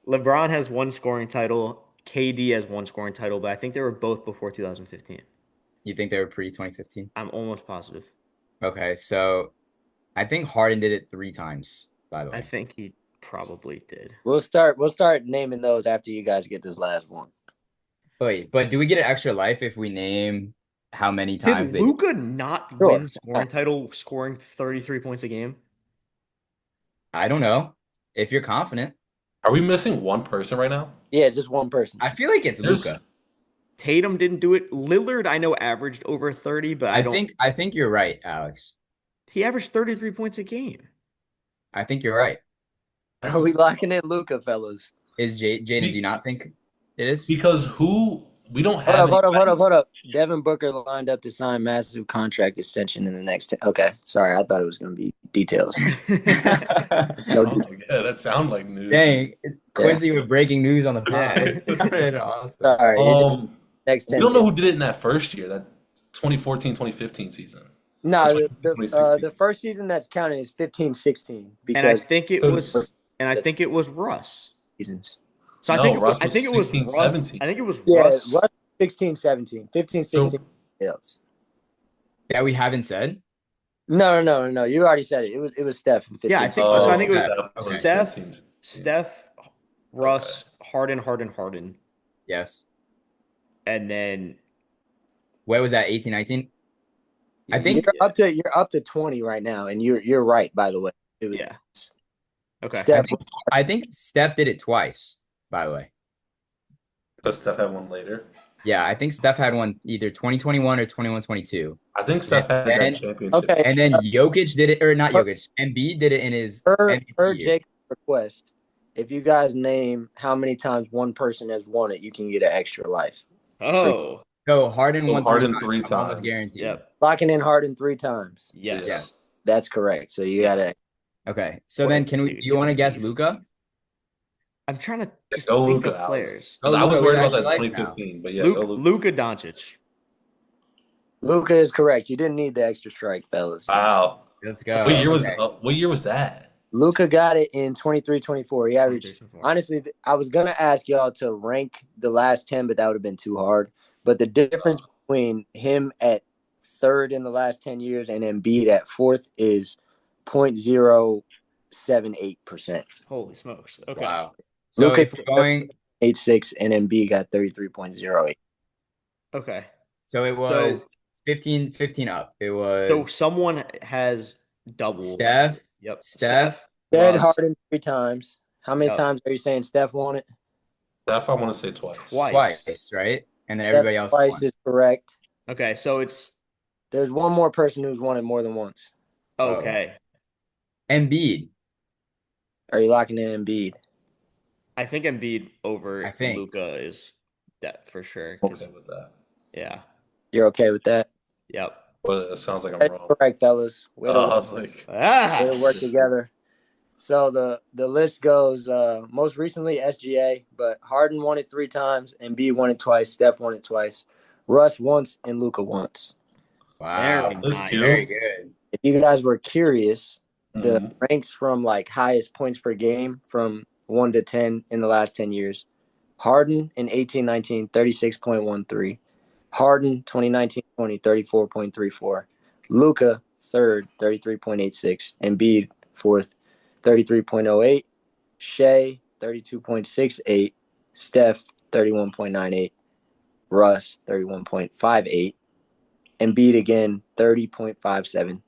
LeBron has one scoring title. KD has one scoring title, but I think they were both before 2015. You think they were pre-2015? I'm almost positive. Okay, so I think Harden did it 3 times, by the I way. think he probably did. We'll start naming those after you guys get this last one. Wait, but do we get an extra life if we name how many times Did they did? Luka not Sure. win scoring title scoring 33 points a game? I don't know. If you're confident. Are we missing one person right now? Yeah, just one person. I feel like it's There's- Luka. Tatum didn't do it. Lillard, I know, averaged over 30, but I think you're right, Alex. he averaged 33 points a game. I think you're right. Are we locking in Luca, fellas? Is Jaden, do you not think it is? Because we don't have Hold up. Devin Booker lined up to sign massive contract extension in the next. Okay, sorry, I thought it was going to be details. Oh, yeah, that sounds like news. Dang, Quincy with breaking news on the pod. Yeah. Awesome. Sorry, next 10. We don't know who did it in that first year, that 2014-2015 season. No, the 2016. first season that's counted is 15-16 And I because think it was Russ. seasons. So No, Russ I think it was 16, Russ. 17. I think it was Yeah, Russ. Russ 16-17, 15-16 else. That we haven't said? No. You already said it. It was Steph in 15. Yeah, I think so. I think it was Okay. Steph, Russ, Harden, Yes. and then Where was that? 18, 19? I think you're up to 20 right now, and you're right. By the way, it was yeah. Okay. Steph. I think Steph did it twice, by the way. Does Steph have one later? Yeah, I think Steph had one either 2021 or 21-22. I think Steph had And- that championship. Okay. And then Jokic did it, or not Jokic, Embiid did it in his Per MVP year. Jake's request, if you guys name how many times one person has won it, you can get an extra life. Oh. So Harden So won Harden three three almost times. guaranteed. Yep. Locking in Harden 3 times. Yes. Yeah. That's correct. So you gotta. Okay. So What then a do dude, you he's want to a guess beast. Luca? I'm trying to just Go think Luka, of Alex. players. Because I was Luka, worried we about that actually like 2015, but yeah, go Luka. Luka Doncic. Luca is correct. You didn't need the extra strike, fellas. Wow. Let's go. What year was that? Luca got it in 23-24. He averaged. 23-24. Honestly, I was gonna ask y'all to rank the last 10, but that would have been too hard. But the difference between him at third in the last 10 years and Embiid at fourth is 0.078%. Holy smokes. Okay. Wow. So Luka- if we're going, 86 and Embiid got 33.08. Okay. so it was 15 up. It So was someone has double. Steph. Yep. Steph. Said Russ. Harden 3 times. How many Yep. times are you saying Steph won it? Steph, I want to say twice. Twice, right? And then everybody else Steph twice won. is correct. Okay. So it's There's one more person who's won it more than once. okay. Embiid. Are you locking in Embiid? I think Embiid over I think. Luka is that for sure. 'Cause- Okay with that. Yeah. You're okay with that? Yep. But it sounds like I'm That's wrong. correct, fellas. Way to, I was like, way to work together. So the list goes most recently SGA, but Harden won it 3 times, Embiid won it twice, Steph won it twice, Russ once, and Luka once. Wow. Very That's nice. cute. Very good. If you guys were curious, the mhm. ranks from like highest points per game from 1 to 10 in the last 10 years. Harden in 18-19, 36.13. Harden 2019-20, 34.34. Luka third, 33.86. Embiid fourth, 33.08. Shea 32.68. Steph 31.98. Russ 31.58. Embiid again 30.57.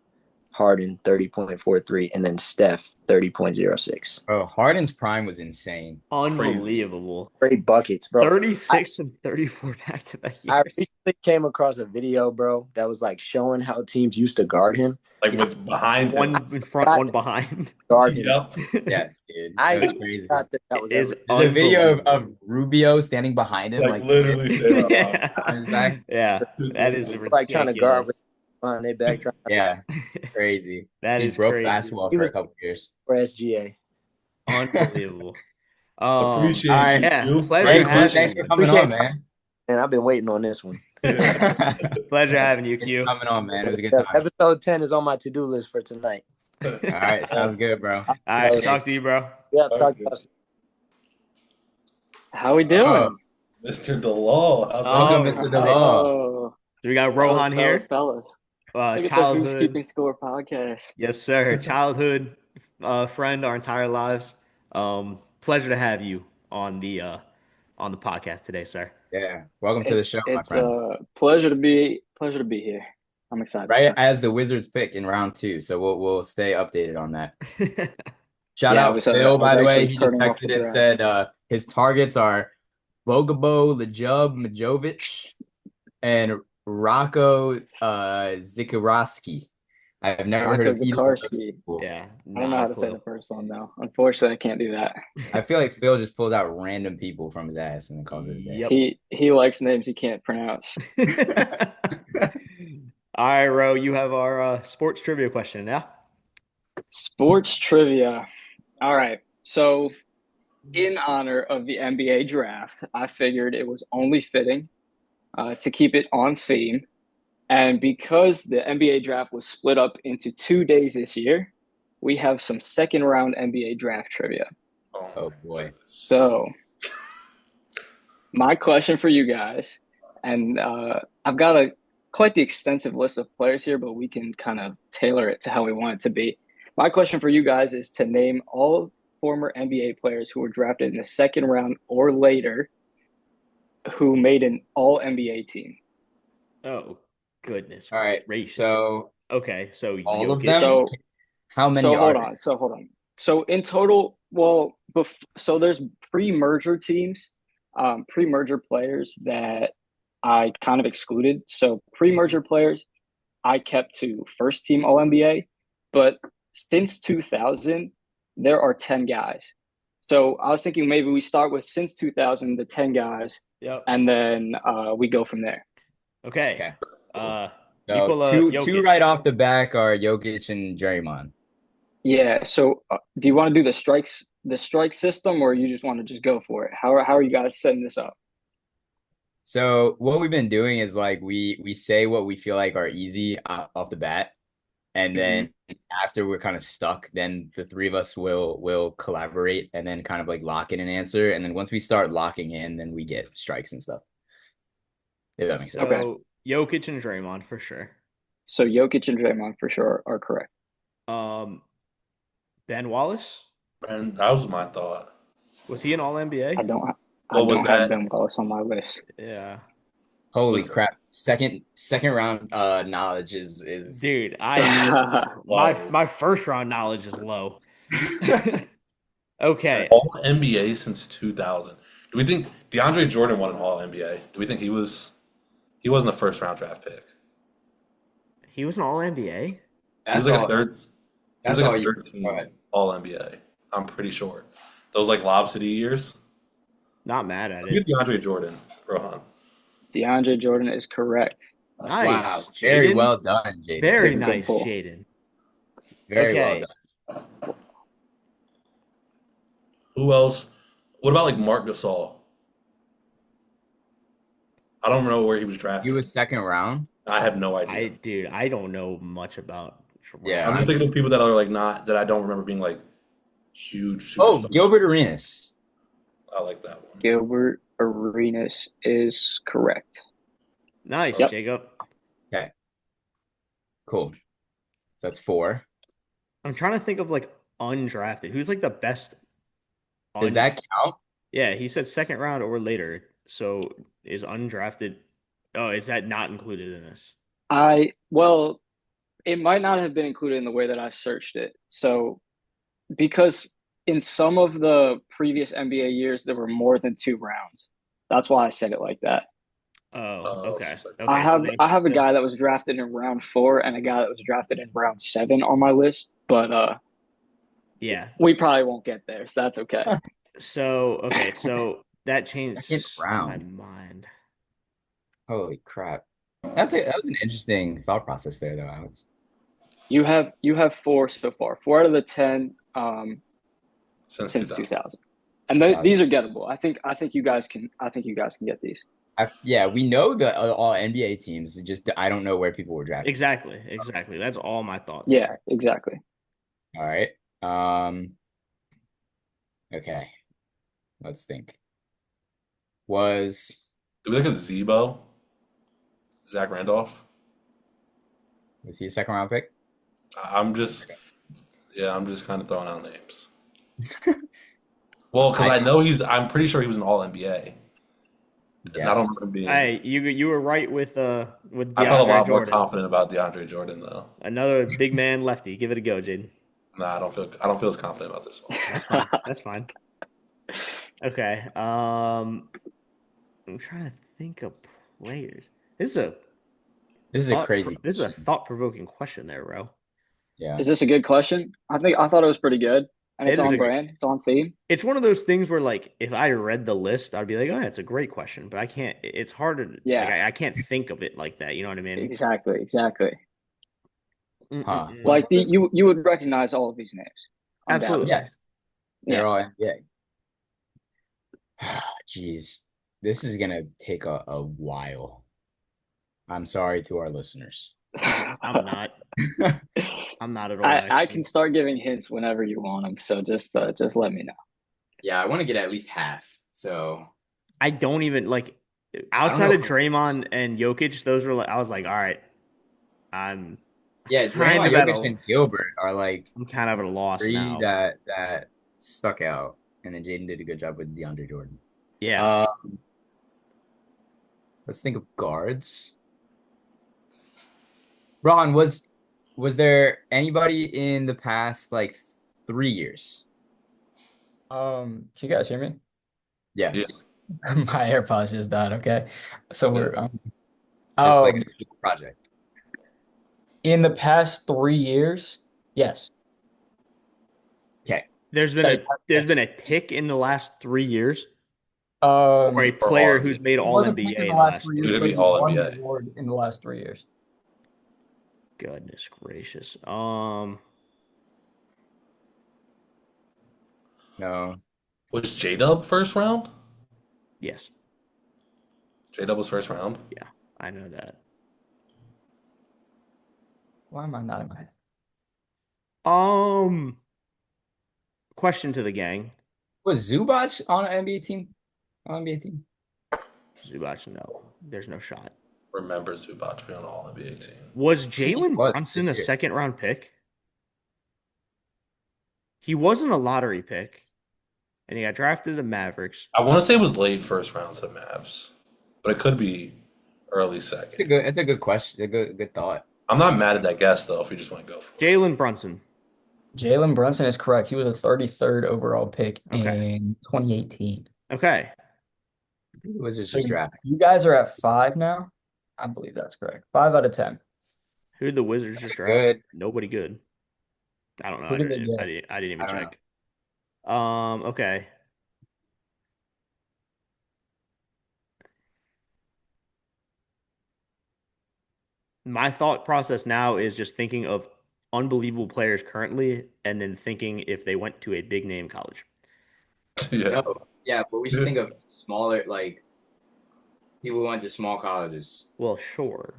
Harden 30.43, and then Steph 30.06. Bro, Harden's prime was insane. Unbelievable. Great buckets, bro. 36 and 34 back to back I years. recently came across a video, bro, that was like showing how teams used to guard him. Like with behind him. One in front, one behind. Guard him. Yep. Yes, dude. I That was crazy. thought that was It is ever. There's a video of unbelievable. Rubio standing behind him, Like literally standing Yeah. on his back. Yeah, that is ridiculous. Like trying to guard behind their back trying to Yeah, crazy. That He is broke crazy. basketball He for was- a couple years. for SGA. Unbelievable. Appreciate all right, you. yeah, You. pleasure Great having Thanks you. for coming on, man. And I've been waiting on this one. Pleasure having you, Q. Coming on, man. It was a good time. Episode 10 is on my to-do list for tonight. All right, sounds good, bro. All right, talk to you, bro. Yeah, All talk right. to us. How we Uh, doing? Mr. DeLaw, how's it Welcome, Oh, going? Mr. right. DeLaw. Oh, So we got fellas, Rohan fellas, here. fellas. Look at the Who's Childhood. Keeping Score podcast. Yes, sir. Childhood friend our entire lives. Pleasure to have you on the podcast today, sir. Yeah, welcome to the show, my It's friend. a pleasure to be here. I'm excited. Right as the Wizards pick in round 2, so we'll stay updated on that. Shout Yeah, out Phil, I was by the way. actually He just turning off the texted and draft. said his targets are Bogabo, Lajub, Majovic, and Rocco Zikarovsky. I have never heard Rocco of either of those Zikarsky. people. Yeah, I don't know not how a to say the clue. first one though. Unfortunately, I can't do that. I feel like Phil just pulls out random people from his ass and then calls it a day. Yep. He likes names he can't pronounce. All right, Ro, you have our sports trivia question now. Sports trivia. All right. So, in honor of the NBA draft, I figured it was only fitting to keep it on theme. And because the NBA draft was split up into 2 days this year, we have some second round NBA draft trivia. Oh boy. So, my question for you guys, and I've got quite the extensive list of players here, but we can kind of tailor it to how we want it to be. My question for you guys is to name all former NBA players who were drafted in the second round or later who made an all NBA team. Oh, goodness. All right. Gracious. So Okay, so all of Jokic. them? So, How many so are hold there? on. So hold on. So in total, well, so there's pre-merger teams, pre-merger players that I kind of excluded. So pre-merger players, I kept to first team All NBA, but since 2000, there are 10 guys. So I was thinking maybe we start with since 2000, the 10 guys, Yep. and then we go from there. Okay. Okay. Uh, So Nikola two Jokic. right off the back are Jokic and Draymond. Yeah. So do you want to do the strike system, or you just want to just go for it? How are you guys setting this up? So what we've been doing is like we say what we feel like are easy off the bat, and then after we're kind of stuck, then the three of us will collaborate and then kind of like lock in an answer, and then once we start locking in, then we get strikes and stuff. If that makes sense. Okay. So Jokic and Draymond for sure. So Jokic and Draymond for sure are correct. Ben Wallace, Man, that was my thought. was he an All NBA? I don't What was don't have that? Ben Wallace on my list. Yeah. Holy Was- crap! Second round knowledge is Dude, Whoa. my first round knowledge is low. Okay. All NBA since 2000. Do we think DeAndre Jordan won an All NBA? Do we think he wasn't a first round draft pick? He was an All NBA? He that's was like all. a third. He was That's like all a you. third Go team ahead. All NBA. I'm pretty sure. Those like Lob City years. Not mad at Look it. at DeAndre Jordan, Rohan. DeAndre Jordan is correct. Nice. Wow, very Jaden. well done, Jaden. Very Good nice, pull. Jaden. Very Okay. well done. Who else? What about like Mark Gasol? I don't know where he was drafted. He was second round. I have no idea. I don't know much about Yeah. I'm just thinking of people that are like not that I don't remember being like huge Oh, superstars. Gilbert Arenas. I like that one. Gilbert Arenas is correct. Nice, Yep. Jacob. Okay. Cool. So that's 4. I'm trying to think of like undrafted. Who's like the best? Does that count? Yeah, he said second round or later. So is undrafted? Oh, is that not included in this? Well, it might not have been included in the way that I searched it. So because in some of the previous NBA years there were more than 2 rounds. That's why I said it like that. Oh, okay. it's like- Okay, I have a guy that was drafted in round 4 and a guy that was drafted in round 7 on my list, but Yeah. we probably won't get there, so that's okay. So that changed Second round. my mind. Holy crap. That was an interesting thought process there, though, Alex. You have 4 so far. 4 out of the 10 Since since 2000. 2000. And these are gettable. I think you guys can get these. Yeah, we know the all NBA teams. Just I don't know where people were drafted. Exactly. That's all my thoughts. Yeah, exactly. All right. Um, okay. Let's think. Was Do we look at Zebo? Zach Randolph? was he a second round pick? I'm just, yeah, I'm just kind of throwing out names. Well, because I I'm pretty sure he was an All NBA. And I don't yes. remember him being, Hey, you were right with I felt a DeAndre lot more Jordan. confident about DeAndre Jordan, though. Another big man lefty. Give it a go, Jaden. Nah, I don't feel as confident about this one. That's fine. That's fine. Okay. I'm trying to think of players. This is a This is a crazy this is a question. thought-provoking question there, bro. Yeah. Is this a good question? I thought it was pretty good, and it's It is on a brand. It's on theme. it's one of those things where like if I read the list, I'd be like, oh, that's a great question, but I can't. It's harder. Like Yeah, I can't think of it like that. You know what I mean? exactly. Huh. Mm-mm-mm. Well, Like this, you would recognize all of these names, undoubtedly. Absolutely. yes, they're Yeah. all NBA. Jeez, this is gonna take a while. I'm sorry to our listeners. I'm not. I'm not at all. I can Actually, start giving hints whenever you want them, so just let me know. Yeah, I want to get at least half. So I don't even like I don't outside know. of Draymond and Jokic. Those were like I was like, all right, I'm Yeah, kind Draymond, of at Jokic, a and Gilbert are like I'm kind of at a loss three now. that stuck out, and then Jaden did a good job with DeAndre Jordan. Yeah. Uh, let's think of guards. Ron, was there anybody in the past like 3 years? Can you guys hear me? Yeah. Yes, My AirPods just died. Okay, so Yeah. we're just like a um project. in the past 3 years, yes. Okay. Like, There's yes. been a pick in the last 3 years, or a Um, Or All player who's NBA. made it All wasn't picked in NBA the in the last last 3 years, It could three. but be he All won the NBA. award in the last 3 years. Goodness gracious. No. Was J Dub first round? Yes. J Dub was first round. Yeah, I know that. Why am I not in my head? Um, question to the gang. Was Zubac on an NBA team? On NBA team? Zubac, no, there's no shot. Remember Zubac being on the All NBA team. Was See, he Jalen was Brunson this a year. second round pick? He wasn't a lottery pick, and he got drafted to the Mavericks. I want to say it was late first round to the Mavs, but it could be early second. That's a good question. A good thought. I'm not mad at that guess though. If we just want to go for it. Jalen Brunson. Jalen Brunson is correct. He was a 33rd overall pick Okay. in 2018. Okay. The Wizards So just drafted. you guys are at 5 now. I believe that's correct. 5 out of 10. Who did the Wizards just draft? Good. Nobody good. I don't know. Who did they get? I didn't even I don't check. Okay. My thought process now is just thinking of unbelievable players currently and then thinking if they went to a big name college. Yeah. No, yeah, but we should think of smaller, like people who went to small colleges. Well, sure.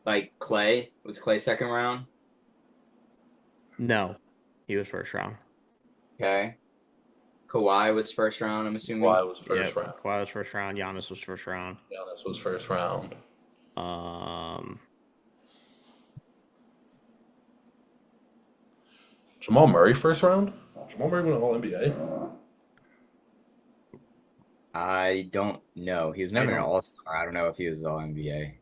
Like Clay. Was Clay second round? No, he was first round. Okay. Kawhi was first round, I'm assuming. Kawhi was first round. Kawhi was first round. Giannis was first round. Giannis was first round. Um, Jamal Murray first round. Jamal Murray went All NBA. I don't know. He was never an all-star. I don't know if he was all NBA.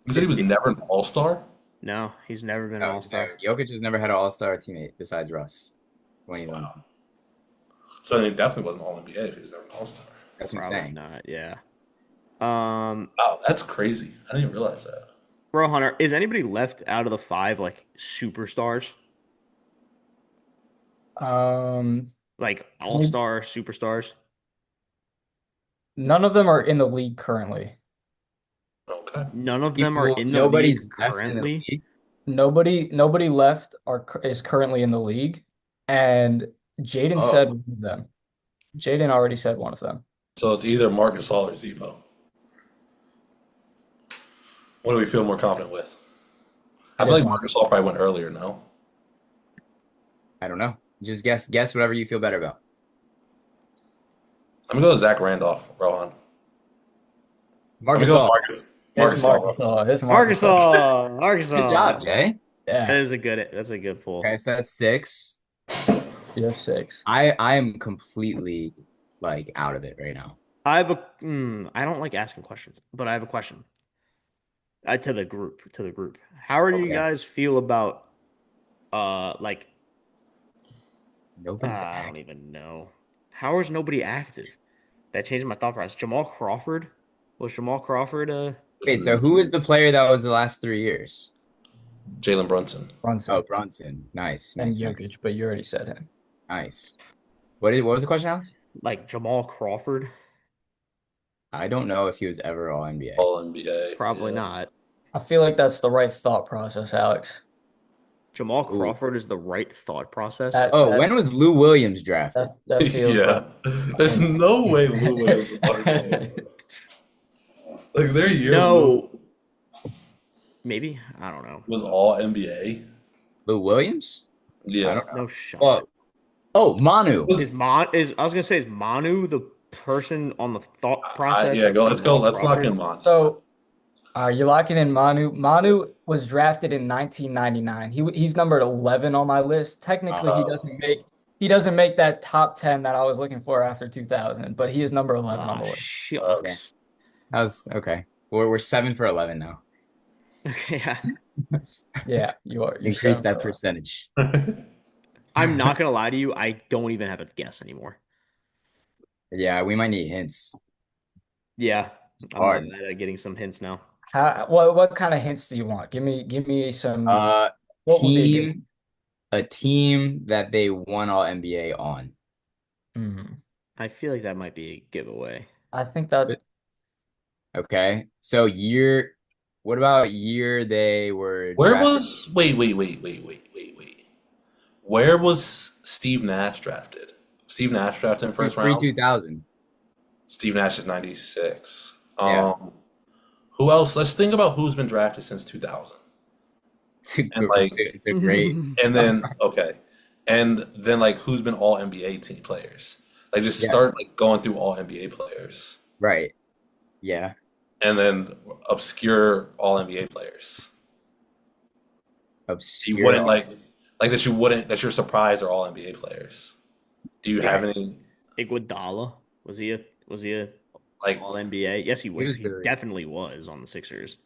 You said he was never an All Star. no, he's never been an No, all-star. no, Jokic has never had an all-star teammate besides Russ. 21. Wow. So then he definitely wasn't All NBA if he was never an All Star. That's what I'm Probably saying. not. Yeah. Wow, that's crazy. I didn't even realize that. Bro, Hunter, is anybody left out of the five like superstars? Like all-star superstars? None of them are in the league currently. Okay. None of them are in the Nobody's league left in the currently. league. Nobody left is currently in the league, and Jaden Oh. said one of them. Jaden already said one of them. So it's either Marc Gasol or Zebo. What do we feel more confident with? I feel like Marc Gasol probably went earlier, no? I don't know. Just guess whatever you feel better about. Let me go with Zach Randolph, Rohan. Let me Marcus go with All. Marcus. It's Marcus All, Marcus. Rohan. It's Marcus. Arkansas, Good job, Arkansas. Jay. Yeah, That's a good pull. Okay, so that's 6. you have 6. I am completely like out of it right now. I don't like asking questions, but I have a question. To the group. How do you Okay. guys feel about like Nobody's I don't active. even know. How is nobody active? That changed my thought process. Jamal Crawford? Was Jamal Crawford Wait, so who is the player that was the last 3 years? Jalen Brunson. Oh, Brunson Brunson. Nice, and nice, nice, Jokic, but you already said him. nice. What was the question, Alex? like Jamal Crawford? I don't know if he was ever all NBA. All NBA. Probably Yeah. not. I feel like that's the right thought process, Alex. Jamal Ooh. Crawford is the right thought process. That Oh, that when was Lou Williams drafted? that feels Yeah. There's right. no way Lou Williams is all NBA. Like their year Lou No, maybe. I don't know. was all NBA. Lou Williams? I Yeah. don't know. No shot. Well, oh, Manu. Was I was gonna say is Manu the person on the thought process yeah, of go. Let's go. Jamal Let's lock Crawford? him on. So, are you locking in Manu? Manu was drafted in 1999. He's numbered 11 on my list. Technically, he doesn't make that top 10 that I was looking for after 2000, but he is number 11 on Ah, the list. Okay. shucks. That was okay. We're 7 for 11 now. Okay, yeah. Yeah, you are. You're Increase 7 that for 11. percentage. I'm not gonna lie to you. I don't even have a guess anymore. Yeah, we might need hints. Yeah, I'm Hard. mad at getting some hints now. What kind of hints do you want? Give me some. What would be a good? A team that they won all NBA on. Hmm. I feel like that might be a giveaway. I think that Okay. So what about year they were Where drafted? was wait. Where was Steve Nash drafted? Steve Nash drafted in first round. 2000. Steve Nash is 96. Yeah. Who else? Let's think about who's been drafted since 2000. And like It's a great. and then okay. And then like who's been all NBA team players? Like just Yeah. start like going through all NBA players. Right. Yeah. And then obscure all NBA players. You Obscure. wouldn't like that you're surprised are all NBA players. Do you have any Iguodala was he a like all NBA? Yes, he was. was He very- definitely was on the Sixers.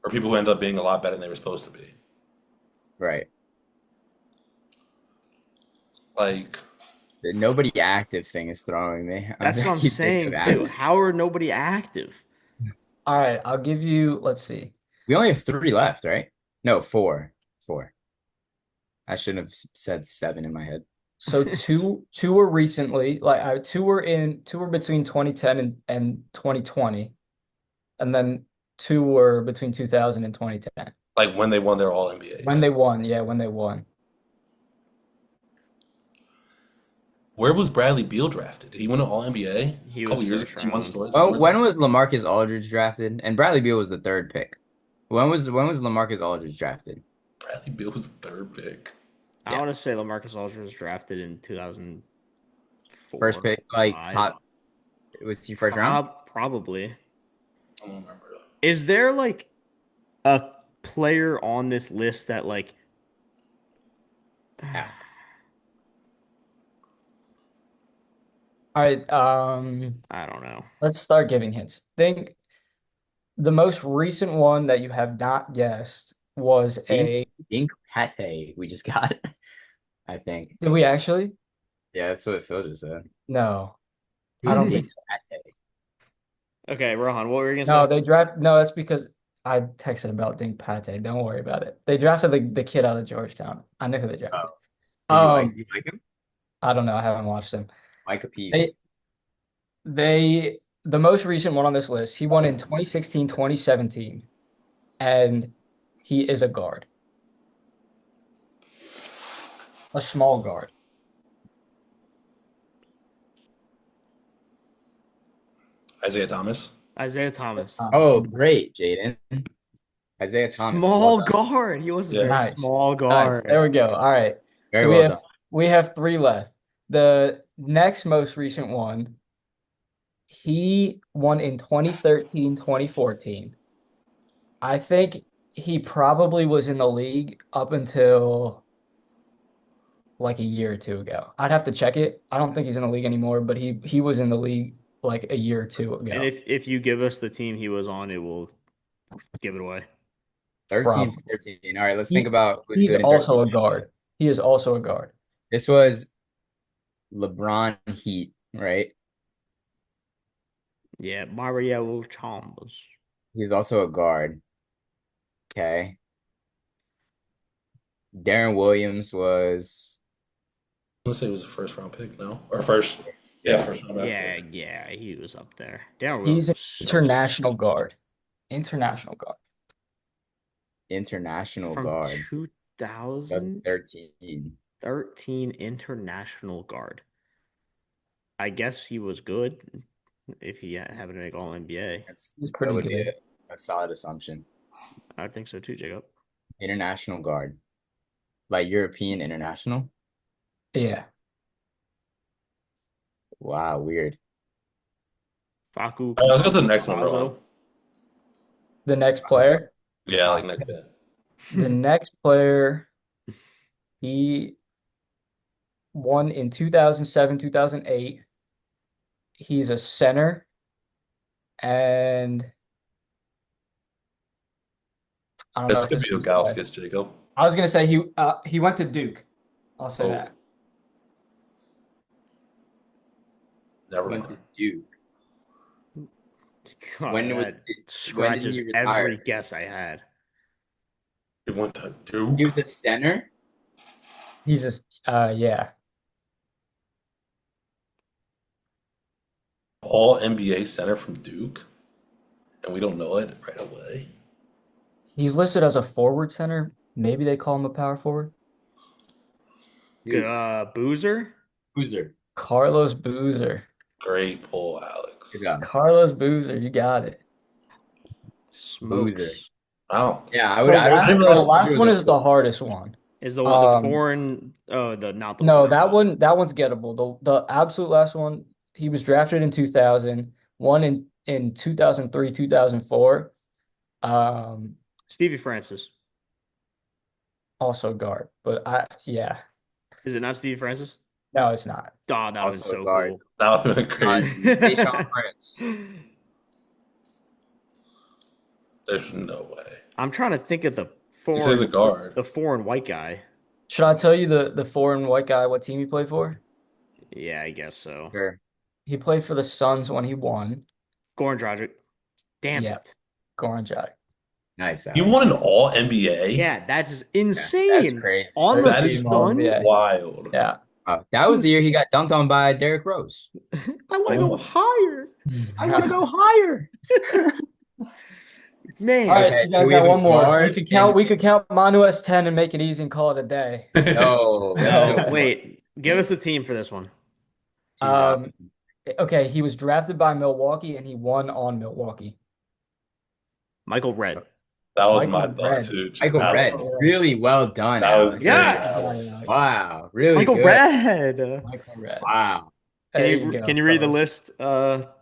or people who end up being a lot better than they were supposed to be? Right. Like The nobody active thing is throwing me. That's what I'm keep thinking saying of too. active. How are nobody active? all right. I'll give you. Let's see. We only have 3 left, right? No, 4. 4. I shouldn't have said 7 in my head. So two were recently, two were between 2010 and 2020, and then 2 were between 2000 and 2010. like when they won their all NBAs. When they won, yeah, when they won. Where was Bradley Beal drafted? Did he win an all NBA? He A couple was years first ago. He won round. stories. Well, when was LaMarcus Aldridge drafted? And Bradley Beal was the 3rd pick. When was LaMarcus Aldridge drafted? Bradley Beal was the 3rd pick. I want to say LaMarcus Aldridge was drafted in 2004. First pick, like 5. top. Was he first round? Probably. I don't remember. Is there like a player on this list that like Yeah. All right, I don't know. let's start giving hints. Think the most recent one that you have not guessed was a. Dink Pate we just got. I think. Did we actually? Yeah, that's what Phil just said. No, I don't think Dink so. Pate. Okay, Rohan, what were you No, gonna say? No, that's because I texted about Dink Pate. Don't worry about it. They drafted the kid out of Georgetown. I know who they drafted. Did you like him? I don't know. I haven't watched him. Micah Pease. The most recent one on this list, he won in 2016, 2017, and he is a guard. A small guard. Isaiah Thomas. Isaiah Thomas. Oh, great, Jaden. Isaiah Thomas. Small Well done. guard. He was a Yeah. very Nice. small Nice. guard. There we go. All right. Very So well done. we have three left. The next most recent one, he won in 2013, 2014. I think he probably was in the league up until like a year or two ago. I'd have to check it. I don't think he's in the league anymore, but he was in the league like a year or two And ago. if you give us the team he was on, it will give it away. 13, Probably. 14. All right, let's He- think about who's He's good in also 13. a guard. He is also a guard. This was LeBron Heat, right? Yeah, Mario Chalmers. He's also a guard. Okay. Darren Williams was I'm gonna say it was a first round pick, no? Or first, yeah, first round draft Yeah, pick. yeah, he was up there. Darren He's Williams an was so international guard. International guard. international from guard. 2013 2013. international guard. I guess he was good if he happened to make All NBA. He's That pretty would be good. a solid assumption. I think so too, Jacob. International guard. Like European international? Yeah. Wow, weird. Facu All right, let's go to the next one, Campazzo. Rowan. The next player. Yeah, like next year. The next player, he won in 2007, 2008. He's a center, and I don't know This if could this be was Ilgauskas, Jacob. I was gonna say he went to Duke. I'll say Oh. that. Never Went to mind. Duke. God, When was that when did scratches he retire? every guess I had. He went to He Duke. was a center? He's just yeah. All NBA center from Duke, and we don't know it right away. He's listed as a forward center. Maybe they call him a power forward. Duke. Boozer? Boozer. Carlos Boozer. Great pull, Alex. Good job. Carlos Boozer, you got it. Smokes. Boozer. Wow. Yeah, I The would. I last, don't the know. last one is the hardest one. Is the one the Um, foreign? Oh, the not the No, foreign that one's gettable. The absolute last one, he was drafted in 2000, won in 2003, 2004. Stevie Francis. Also guard. But yeah. Is it not Stevie Francis? No, it's not. Oh, that was Also so guard. cool. That would have been crazy. Tayshaun Prince. There's no way. I'm trying to think of the He says a foreign, guard. the foreign white guy. Should I tell you the foreign white guy what team he played for? Yeah, I guess so. Sure. He played for the Suns when he won. Goran Dragic. Damn Yeah. it. Goran Dragic. Nice. He won an All NBA. Yeah, that's That's insane. crazy. On the That is Suns, yeah. wild. Yeah. That was the year he got dunked on by Derrick Rose. I want to go higher. I want to go higher. Man. All right, Okay, you guys do we got have a one more. guard We could count Manu as 10 and make it easy and call it a day. No. No, wait. Give us a team for this one. Okay, he was drafted by Milwaukee and he won on Milwaukee. Michael Redd. That was Michael my thought Redd. too. Michael That Redd. was- Really well done. That was Alex. good. Yes. Wow. Really Michael good. Redd. Michael Redd. Wow. There Can you go, you read the fellas. list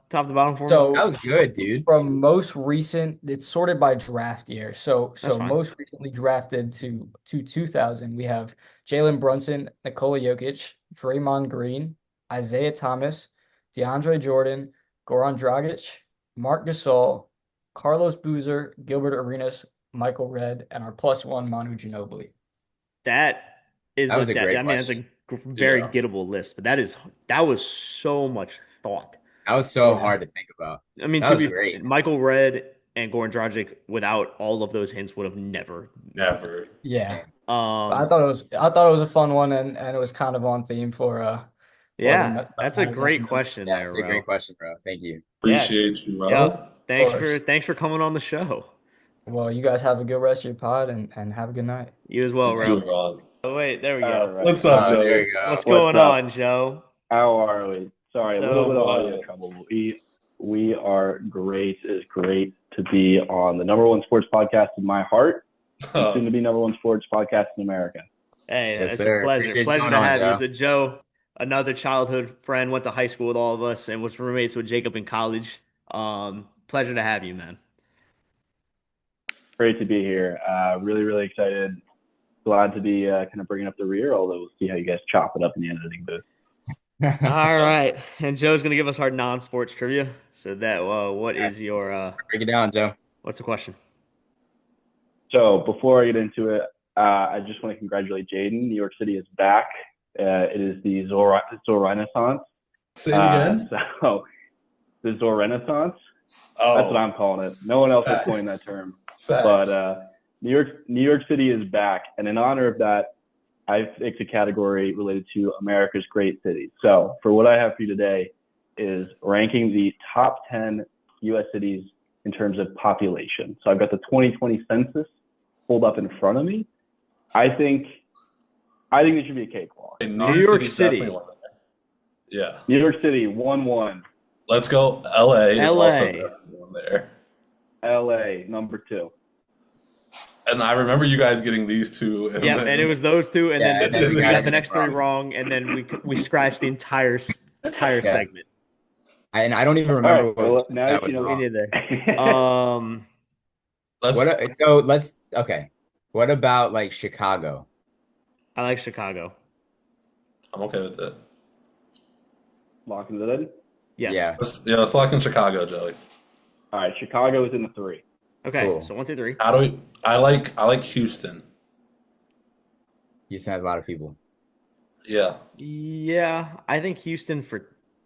top to bottom for me? So That was good, dude. from most recent, it's sorted by draft year. So That's fine. most recently drafted to 2000, we have Jalen Brunson, Nikola Jokic, Draymond Green, Isaiah Thomas, DeAndre Jordan, Goran Dragic, Marc Gasol, Carlos Boozer, Gilbert Arenas, Michael Redd, and our +1 Manu Ginobili. That That was a great I mean, it's a very Yeah. gettable list, but that was so much thought. That was so Yeah. hard to think about. I mean, That to was be great. Michael Redd and Goran Dragic without all of those hints would have never. Never. Yeah. Um, I thought it was a fun one and it was kind of on theme for yeah, that's a Mavericks. great question Yeah, there, it's a bro. great question, bro. Thank you. Appreciate you, bro. Yep. Thanks course. thanks for coming on the show. Well, you guys have a good rest of your pod and have a good night. You as well, You too, bro. Ron. Oh wait, there we go. All right. What's up, There Joey? you go. What's What's going up? on, Joe? How are we? Sorry, a little bit of audio So, trouble. We are great. It's great to be on the number one sports podcast in my heart, and soon to be number one sports podcast in America. Hey, Yes, it's a sir. pleasure. Appreciate you Pleasure coming to on, have you. Joe. So Joe, another childhood friend, went to high school with all of us and was roommates with Jacob in college. Pleasure to have you, man. Great to be here. Really, really excited. Glad to be kind of bringing up the rear, although we'll see how you guys chop it up in the editing booth. All right. And Joe's going to give us our non-sports trivia. So what is your Break it down, Joe. what's the question? So before I get into it, I just want to congratulate Jaden. New York City is back. It is the Zor Renaissance. Say it again. So the Zor Renaissance. Oh, That's what I'm calling it. No one else has coined that term. facts. But New York City is back, and in honor of that, I've picked a category related to America's great cities. So for what I have for you today is ranking the top 10 U.S. cities in terms of population. So I've got the 2020 census pulled up in front of me. I think it should be a cakewalk. And New York City's City. definitely one of them. Yeah. New York City, 1-1. Let's go. LA is LA. also definitely one there. LA, number 2. And I remember you guys getting these two. And Yeah, then, and it was those two, and Yeah, then and then we we got got the it next three wrong, and then we scratched the entire segment. And I don't even All remember right, well, what now that you was know. Me wrong. neither. let's. What about like Chicago? I like Chicago. I'm okay with it. Locking it in. Yes. Yeah. Let's lock in Chicago, Joey. All right, Chicago is in the 3. Okay. Cool. So 1, 2, 3. How do we? I like Houston. Houston has a lot of people. Yeah. Yeah, I think Houston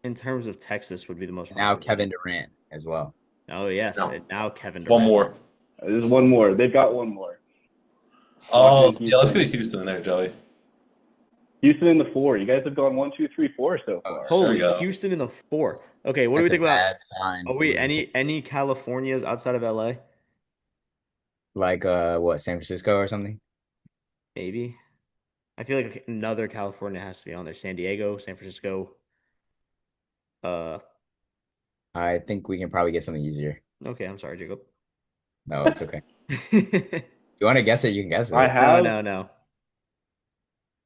in terms of Texas would be the most. And now popular. Kevin Durant as well. Oh yes, No. and now Kevin Durant. One more. There's one more. They've got one more. Oh, Lock in yeah. Let's Houston. get Houston in there, Joey. Houston in the 4. You guys have gone 1, 2, 3, 4 so far. There we Holy, go. Houston in the 4. Okay, what do we That's think a about? bad sign. Oh wait, any Californias outside of LA? Like what, San Francisco or something? Maybe. I feel like another California has to be on there. San Diego, San Francisco. I think we can probably get something easier. Okay, I'm sorry, Jacob. No, it's okay. You want to guess it? You can guess it. I have. No.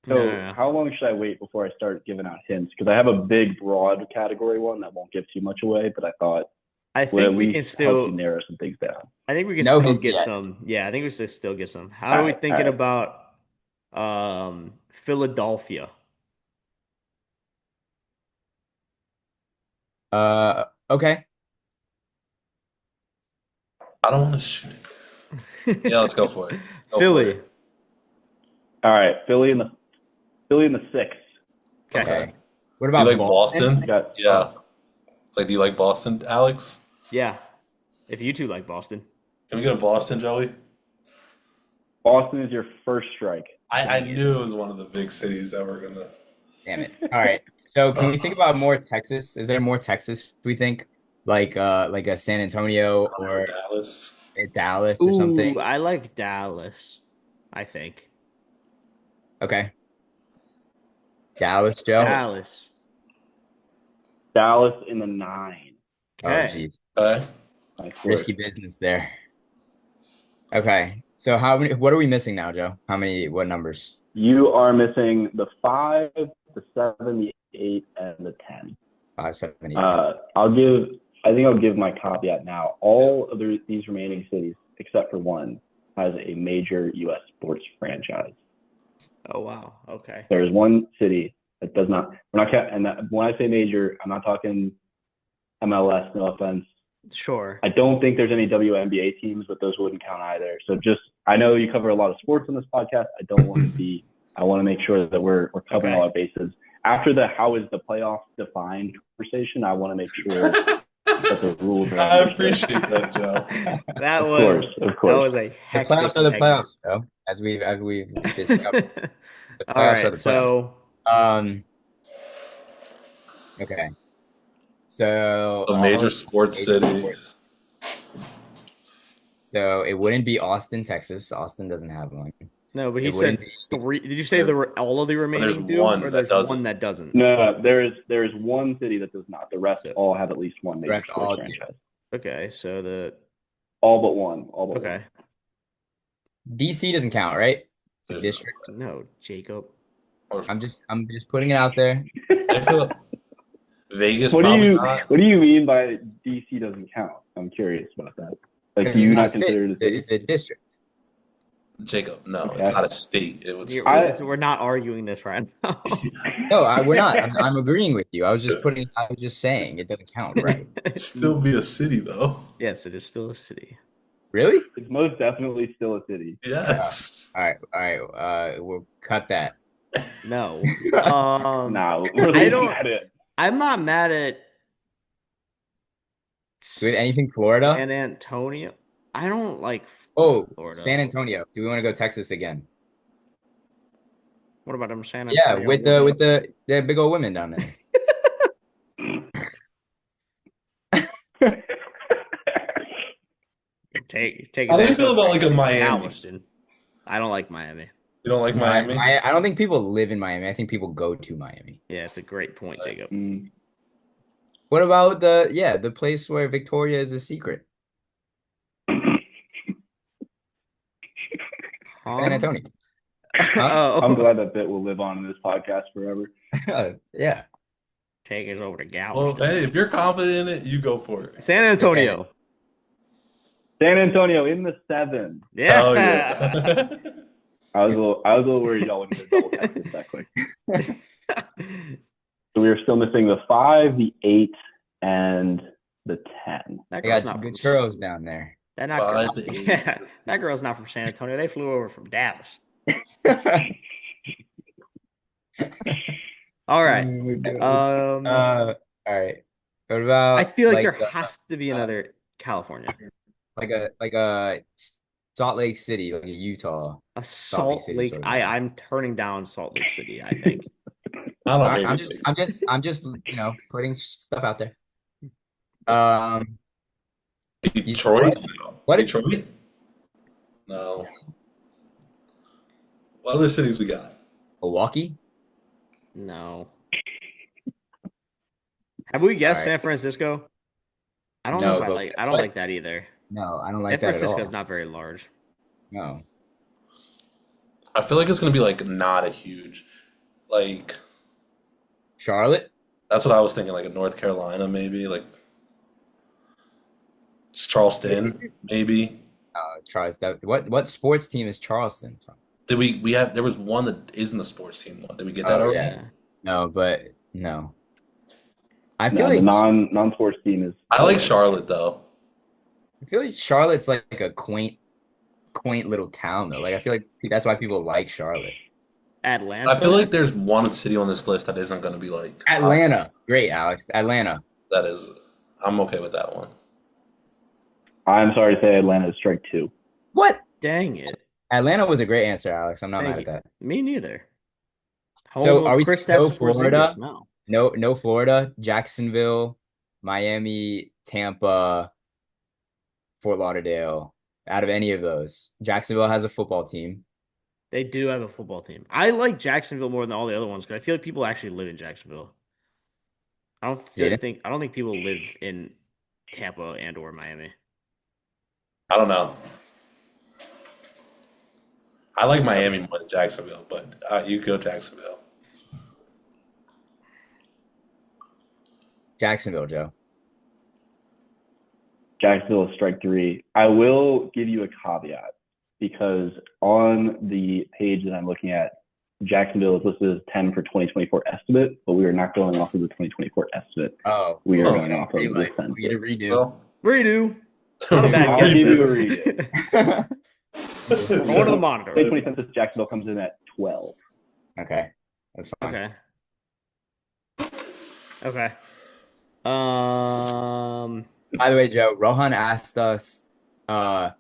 So No. how long should I wait before I start giving out hints? Because I have a big, broad category one that won't give too much away, but I thought I would at think we can least help still. you narrow some things down. I think we can No still hints get yet. some. Yeah, I think we should still get some. How are we Alright, thinking alright. about Philadelphia? Okay. I don't want to shoot it. Yeah, let's go for it. Go for Philly. it. All right, Philly in the 6. Okay. What Do about you like Boston? Boston? Got Yeah. Like, do you like Boston, Alex? Yeah. If you two like Boston. Can we go to Boston, Joey? Boston is your first strike. I knew it was one of the big cities that were gonna. Damn it. All right. So can we think about more Texas? Is there more Texas we think? Like a San Antonio or Dallas. a Dallas or something? Ooh, I like Dallas, I think. Okay. Dallas, Joe. Dallas. Dallas in the 9. Oh, Okay. geez. Okay. Nice work. Risky business there. Okay. So what are we missing now, Joe? What numbers? You are missing the 5, the 7, the 8, and the 10. 5, 7, 8, 10. I think I'll give my caveat now. All of these remaining cities, except for one, has a major U.S. sports franchise. Oh wow. Okay. There is one city that does not. We're not. And when I say major, I'm not talking MLS. No offense. Sure. I don't think there's any WNBA teams, but those wouldn't count either. So I know you cover a lot of sports on this podcast. I want to make sure that we're covering all our bases. After the how is the playoff defined conversation, I want to make sure that the rules are. I appreciate that, Joe. That Of was course. that was a The hectic playoffs are the segment. playoffs, Joe. As we've discovered. The All playoffs are right. the So okay. So The major all sports major cities. So it wouldn't be Austin, Texas. Austin doesn't have one. No, but he It wouldn't said be. three. Did you say there were all of the But there's remaining two, one or that there's one doesn't. that doesn't? No, there is one city that does not. The rest So- all have at least one major rest sports all do. franchise. Okay, so the All but one. All but one. okay. DC doesn't count, right? It's a There's district. No, Jacob. I'm just putting it out there. I feel Vegas What do probably you not. What do you mean by DC doesn't count? I'm curious about that. Like, Because do it's you not a not city. consider it a city? It's a district. Jacob, no, Okay. it's not a state. It would We're not arguing this right now. No, we're not. I'm agreeing with you. I was just saying it doesn't count, right? still be a city though. Yes, it is still a city. Really? It's most definitely still a city. Yes. All right. We'll cut that. No. Nah, we're I leaving don't. that in. I'm not mad at With anything Florida? San Antonio. I don't like Oh, Florida. San Antonio. Do we want to go Texas again? What about them San Yeah, Antonio? with the big old women down there. take. How do you feel about like a Miami? Galveston. I don't like Miami. You don't like Miami? I don't think people live in Miami. I think people go to Miami. Yeah, it's a great point, Jacob. What about the place where Victoria is a secret? San Antonio. Oh, I'm glad that bit will live on in this podcast forever. Yeah. take us over to Well, Galveston. hey, if you're confident in it, you go for it. San Antonio. San Antonio in the 7. Yeah. Oh yeah. I was a little worried y'all wouldn't get double count this that quick. So we are still missing the 5, the 8, and the 10. That They girl's got not good from churros down there. That not Five, girl, eight. yeah, that girl's not from San Antonio. They flew over from Dallas. All right. All right. What about I feel like like there has to be another California. like a Salt Lake City, like a Utah. A Lake Salt City Lake. sort of I'm turning down Salt Lake City, I think. I don't hate I'm just putting stuff out there. Detroit? What? Detroit? No. What other cities we got? Milwaukee? No. Have we guessed All right. San Francisco? I don't No, know if I but like. I don't what? like that either. No, I don't like San that at Francisco's all. not very large. No. I feel like it's gonna be like not a huge, like Charlotte? that's what I was thinking, like a North Carolina maybe, like Charleston maybe. Charleston. What sports team is Charleston from? Did we have there was one that isn't the sports team one. Did we get that already? Yeah. No, but no. I No, feel the like non-sports team is. I like Charlotte though. I feel like Charlotte's like a quaint little town though. Like I feel like that's why people like Charlotte. Atlanta. I feel like there's one city on this list that isn't gonna be like Atlanta. Great, Alex. Atlanta. That is, I'm okay with that one. I'm sorry to say, Atlanta is strike 2. What? Dang it. Atlanta was a great answer, Alex. I'm not Thank mad you. at that. Me neither. So Home are of we Kristaps still Florida? Porzingis? No. No Florida, Jacksonville, Miami, Tampa, Fort Lauderdale. Out of any of those, Jacksonville has a football team. They do have a football team. I like Jacksonville more than all the other ones because I feel like people actually live in Jacksonville. I don't think people live in Tampa and or Miami. I don't know. I like Miami more than Jacksonville, but you go Jacksonville. Jacksonville, Joe. Jacksonville is strike 3. I will give you a caveat because on the page that I'm looking at, Jacksonville is listed as 10 for 2024 estimate, but we are not going off of the 2024 estimate. Oh, We are Oh. going off of this 10. We get a redo. Well, Redo. Not a bad I'll guess. give you a redo. Going to the monitor. 2020 census, Jacksonville comes in at 12. Okay, that's fine. Okay. Okay. By the way, Joe, Rohan asked us the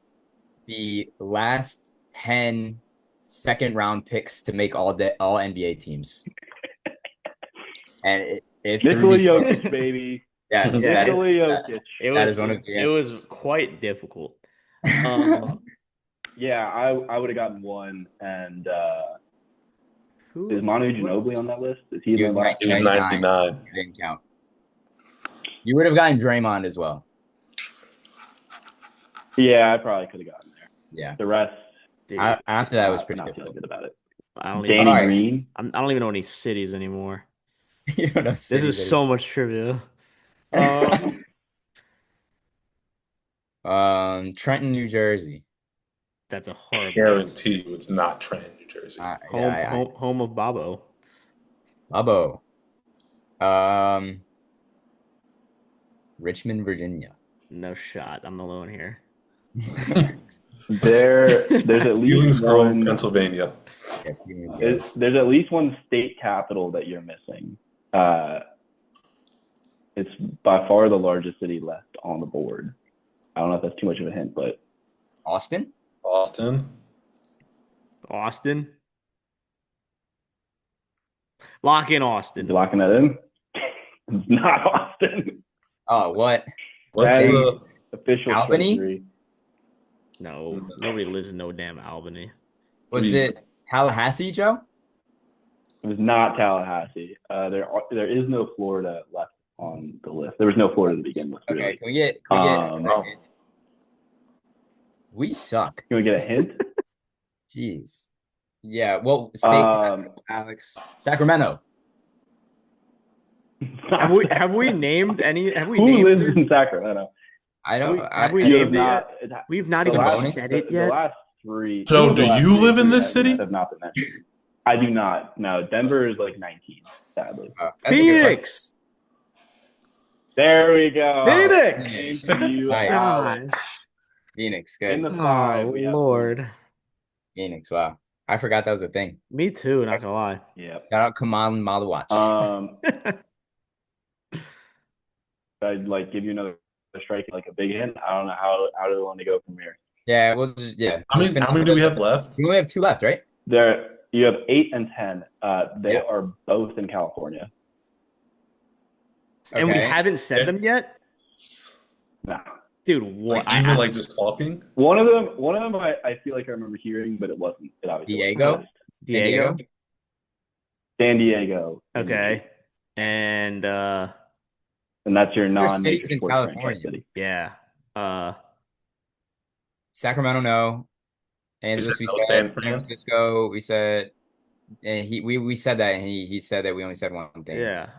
last 10 second round picks to make all NBA teams. And it's Nikola Jokic, baby. Yes, Yeah, Nikola Jokic. It That was is one of the it was quite difficult. Yeah, I would have gotten one. And Who? is Manu Ginobili on that list? Is he He in was the last? He was 1999. 99. You didn't count. You would have gotten Draymond as well. Yeah, I probably could have gotten there. Yeah. The rest, Dude, After that was pretty not feeling difficult. good about it. I don't Danny Alright. Green. I don't even know any cities anymore. You don't know This cities is so much trivia. Trenton, New Jersey. That's a horrible Guarantee you it's not Trenton, New Jersey. home of Bobo. Abo. Richmond, Virginia. No shot. I'm the lone here. There's at least Grove, one. Pennsylvania. There's at least one state capital that you're missing. It's by far the largest city left on the board. I don't know if that's too much of a hint, but Austin? Austin. Lock in Austin. you locking that in? It's not Austin. Oh, what? What's That is the official Albany? treasury. No, nobody lives in no damn Albany. Was it Tallahassee, Joe? It was not Tallahassee. There is no Florida left on the list. There was no Florida to begin with. Okay, Really. can we get we suck. Can we get a hint? Jeez. Yeah, well, state Alex. Sacramento. Have we named any? Have we Who named lives it? in Sacramento? I don't. Have we You named have it yet? not. We've not the even last- said the- it yet. The last three. Joe, the do last you three live in this have- city? Have not been mentioned. I do not. No, Denver is like 19, sadly. That's a good Phoenix. There we go. Phoenix. Same to you, Nice. Alex. Gosh. Phoenix, In good. the five. Oh we have Lord. Phoenix, wow. I forgot that was a thing. Me too. Not gonna lie. Yep. Shout out Kamal Malawach. I'd like give you another strike, like a big hint. I don't know how do we want to go from here. Yeah, we'll just How many do we have left? We only have 2 left, right? There, you have 8 and 10. They Yeah. are both in California. And we Okay. haven't said them yet, No. dude. What? Like, even like just talking? One of them, I feel like I remember hearing, but it wasn't. It obviously Diego? wasn't. Diego. San Diego. Okay. And that's your There's non-major cities in sports California. franchise city. yeah. Sacramento, no. Angeles, we no, said. San San Fran? Francisco, we said. And we said that, and he said that we only said one thing. Yeah.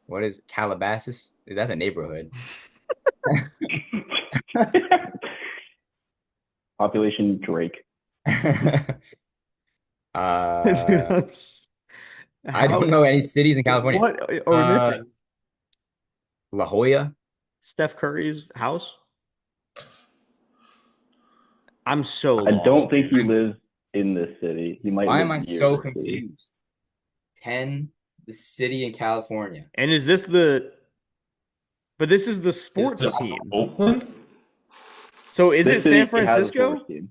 What is Calabasas? That's a neighborhood. Population Drake. I don't know any cities in California. What are we missing? La Jolla. Steph Curry's house. I'm so I lost. don't think he lives in this city. He might. Why live am I near so this city. confused? 10, the city in California. And is this the? But this is the sports team. Oakland? So is This it city San has a Francisco? sports team.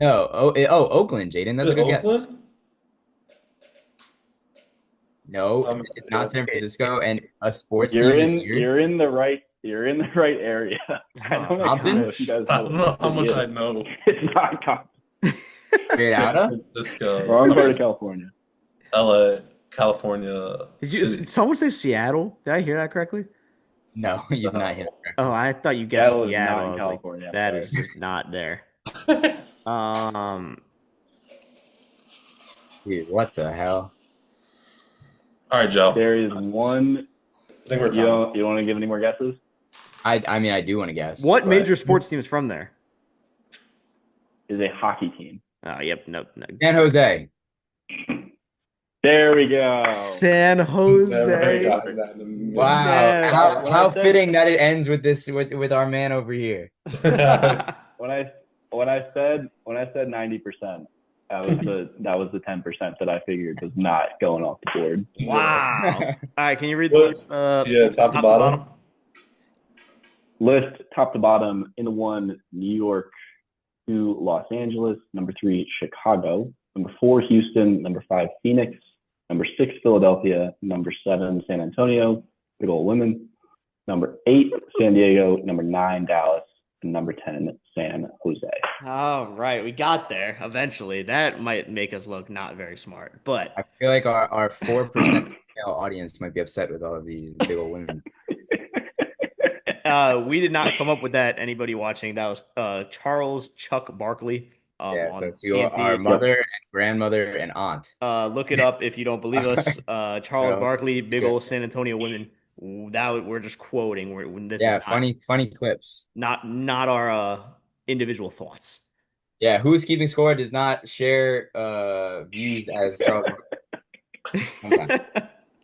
No, Oakland, Jaden. That's Is a good it guess. Oakland? No, it's not San Francisco, and a sports You're team is in. here. You're in the right. You're in the right area. I don't know Compton? if you guys I don't know how much I it. know. It's not Compton. Straight San outta? Francisco, Wrong part of California. LA, California. Did someone say Seattle? Did I hear that correctly? No, you did not hit it. Oh, I thought you guessed Seattle is Seattle. not I in was like, California. I'm that sorry. is just not there. Dude, what the hell? All right, Joe. There is one. I think we're You done. don't want to give any more guesses? I mean, I do want to guess. What but- major sports team is from there? Is a hockey team. Oh, yep, no. San Jose. There we go. San Never Jose. gotten that in a million Wow, Man, how fitting that it ends with this with our man over here. years. When I said 90%, that was the 10% that I figured was not going off the board. Wow. All right, can you read What? those? Yeah, top to bottom. List top to bottom in the 1, New York, 2, Los Angeles, number 3, Chicago, number 4, Houston, number 5, Phoenix, number 6, Philadelphia, number 7, San Antonio, good old women, number 8, San Diego, number 9, Dallas, and number 10, San Jose. All right, we got there eventually. That might make us look not very smart, but I feel like our 4% female audience might be upset with all of these big old women. we did not come up with that. Anybody watching, that was Charles Chuck Barkley Yeah, so on to our TNT. mother and grandmother and aunt. Look it up if you don't believe us. Charles No. Barkley, big Okay. old San Antonio women. That we're just quoting. When this Yeah, is not funny clips. not our individual thoughts. Yeah, who's keeping score does not share views as Charles Barkley.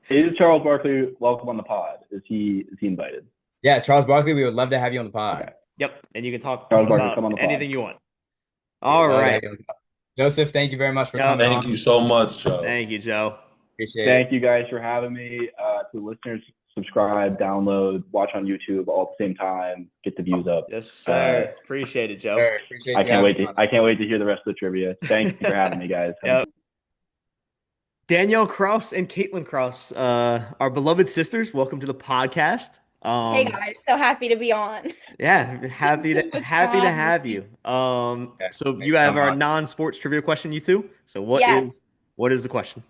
Is Charles Barkley welcome on the pod? Is he invited? Yeah, Charles Barkley, we would love to have you on the pod. Okay. Yep, and you can talk Charles Barkley, about come on the pod. anything you want. We would All love to right. have you on the pod. Joseph, thank you very much for Yeah. coming Thank on. you so much, Joe. Thank you, Joe. Appreciate Thank you guys for having me. To listeners, subscribe, download, watch on YouTube all at the same time. Get the views up. Yes, sir. Appreciate it, it. Joe. Sure, appreciate I you can't having wait me to on. I can't wait to hear the rest of the trivia. Thank you for having me, guys. Yep. Danielle Kraus and Caitlin Kraus, our beloved sisters. Welcome to the podcast. Hey guys, so happy to be on. Yeah, happy So to much happy to fun. have you. So Thanks you for have coming our on. non-sports trivia question, you two. So Yes. what is the question?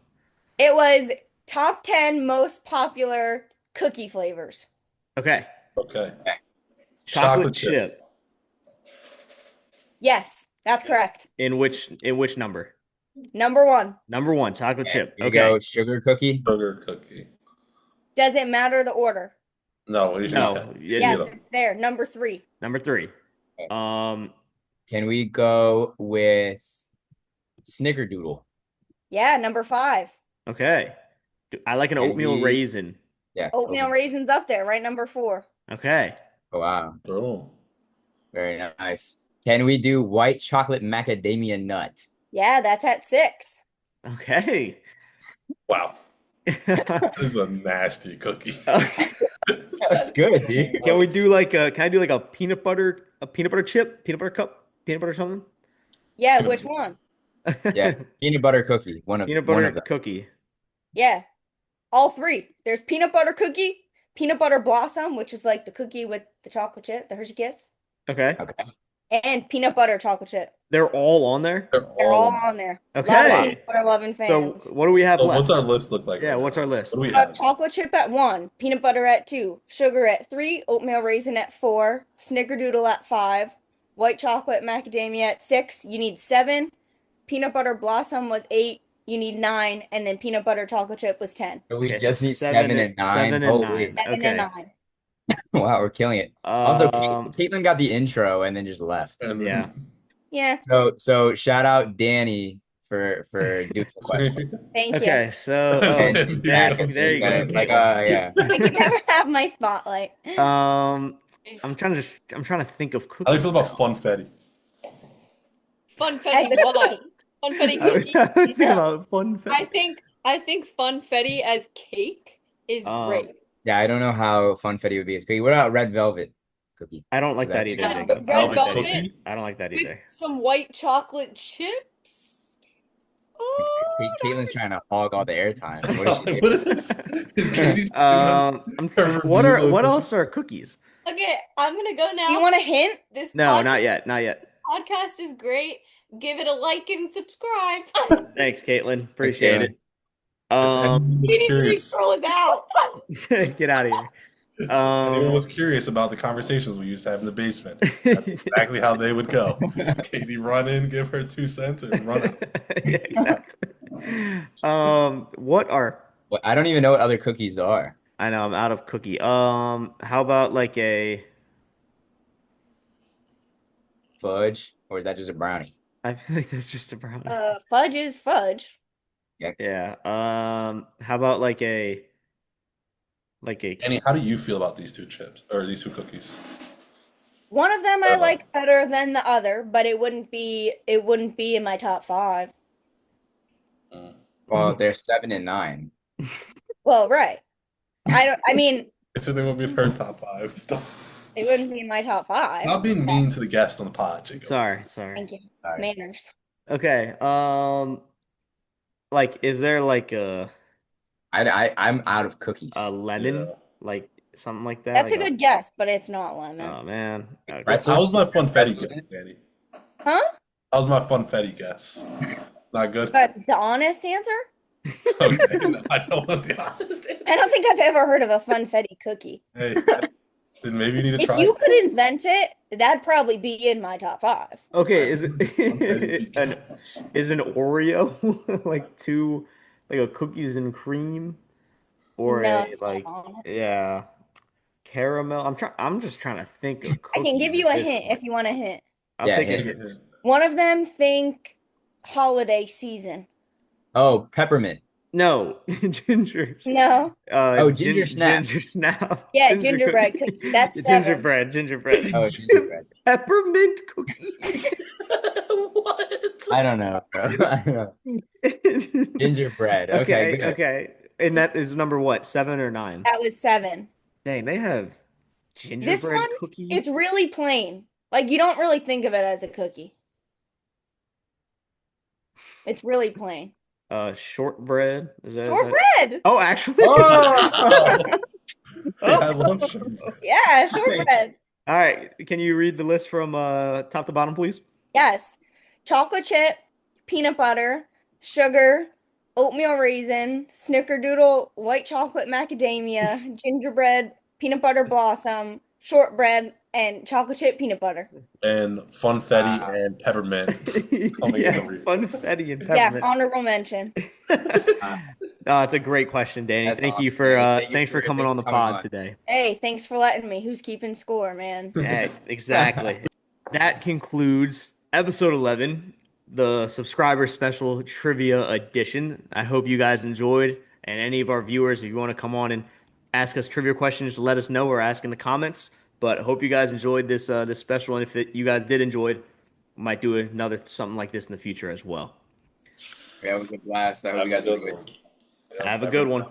It was top 10 most popular cookie flavors. Okay. Okay. Chocolate chip. Yes, that's correct. In which number? Number one. Number one, chocolate chip. Here you Okay. go, sugar cookie. Sugar cookie. Does it matter the order? No, what did you No. tell? Yes, it's there. Number three. Number three. Can we go with snickerdoodle? Yeah, number five. Okay. I like an Can oatmeal we- raisin. Yeah. Oatmeal raisins up there, right? Number four. Okay. Oh, wow. Oh. Very nice. Can we do white chocolate macadamia nut? Yeah, that's at six. Okay. Wow. This is a nasty cookie. That's good, dude. Can we do like can I do like a peanut butter chip, peanut butter cup, peanut butter something? Yeah, which one? Yeah, peanut butter cookie. One of Peanut one butter of them. cookie. Yeah, all three. There's peanut butter cookie, peanut butter blossom, which is like the cookie with the chocolate chip, the Hershey Kiss, Okay. Okay. and peanut butter chocolate chip. They're all on there. They're all on there. A lot of Okay. peanut butter loving So fans. what do we have So left? what's our list look like? Yeah, right what's now? our list? What do we have? Chocolate chip at one, peanut butter at two, sugar at three, oatmeal raisin at four, snickerdoodle at five, white chocolate macadamia at six. You need seven. Peanut butter blossom was eight. You need nine, and then peanut butter chocolate chip was 10. So we Okay, just so need seven and nine. Seven and Holy- nine. Seven Okay. and nine. Wow, we're killing it. Also, Um, Caitlin got the intro and then just left. And yeah. then, Yeah, So shout out Danny for doing the question. thank you. Okay, so And there there you go. Like, yeah. I can never have my spotlight. I'm trying to think of cookies. How do you feel about funfetti? Funfetti As a what? Funfetti I cookie? think about funfetti. I think funfetti as cake is great. Yeah, I don't know how funfetti would be as cookie. What about red velvet cookie? I don't like that Exactly. either, Yeah, Jacob. red I don't like that velvet. either. I don't like that With either. some white chocolate chips. Caitlin's trying to hog all the airtime. What is she What is this? Is Katie What else are cookies? Okay, I'm gonna go now. Do you want a hint? This No, not yet. Not yet. podcast is great. Give it a like and subscribe. Thanks, Caitlin. Appreciate it. anyone was curious, Throw it out. Get out of here. if anyone was curious about the conversations we used to have in the basement, that's exactly how they would go. Katie run in, give her 2 cents, and run out. Yeah, exactly. What are Well, I don't even know what other cookies are. I know I'm out of cookie. How about like a Fudge, or is that just a brownie? I feel like that's just a brownie. Fudge is fudge. Yeah. How about like a Annie, how do you feel about these two chips or these two cookies? One of them I like better than the other, but it wouldn't be in my top five. Well, they're 7 and 9. Well, right. I mean, It's they would be in her top 5. it wouldn't be in my top five. Stop being mean to the guest on the pod, Jacob. sorry. Thank you. Sorry. Manners. Okay. Like, is there like I'm out of cookies. a lemon? Yeah. Like something like that. That's Like a good guess, but it's not lemon. oh man. Okay. Pretzel? How was my funfetti Pretzel. guess, Danny? Huh? How was my funfetti guess? Not good? But the honest answer? Okay, no, I don't want the honest I answer. don't think I've ever heard of a funfetti cookie. Hey, then maybe you need to If try you it. could invent it, that'd probably be in my top 5. Okay, is it Funfetti an guess. is an Oreo like two like a cookies and cream or No, a it's not like on it. yeah caramel? I'm just trying to think of I can give cookies you at a this hint point. if you want a hint. I'll Yeah, take a hit. Give me a hint. hint. One of them, think holiday season. Oh, peppermint. No, ginger. No. Oh, ginger snap. Ginger snap. Yeah, Ginger gingerbread cookie. That's 7. Gingerbread. Oh, gingerbread. Peppermint cookie. What? I don't know, bro. I don't know. Gingerbread. Okay, Okay, good. okay. And that is number what? 7 or 9? That was 7. Dang, they have This gingerbread one, cookie. it's really plain. Like, you don't really think of it as a cookie. It's really plain. Shortbread. Is that? Shortbread. Oh, actually. Oh! Hey, I love shortbread. Yeah, shortbread. All right. Can you read the list from top to bottom, please? Yes. Chocolate chip, peanut butter, sugar, oatmeal raisin, snickerdoodle, white chocolate macadamia, gingerbread, peanut butter blossom, shortbread, and chocolate chip peanut butter. And funfetti and peppermint coming in Yeah, over here. funfetti and Yeah, peppermint. honorable mention. It's a great question, Danny. That's Thank you awesome, for man. Thank you thanks for coming on the pod today. Hey, thanks for letting me. Who's keeping score, man? Yeah, exactly. That concludes episode 11, the subscriber special trivia edition. I hope you guys enjoyed. And any of our viewers, if you want to come on and ask us trivia questions, let us know or ask in the comments. But I hope you guys enjoyed this this special. And if you guys did enjoy it, we might do another something like this in the future as well. Yeah, it was a blast. I hope Have you a guys good enjoyed. one. Yep, Have a good one.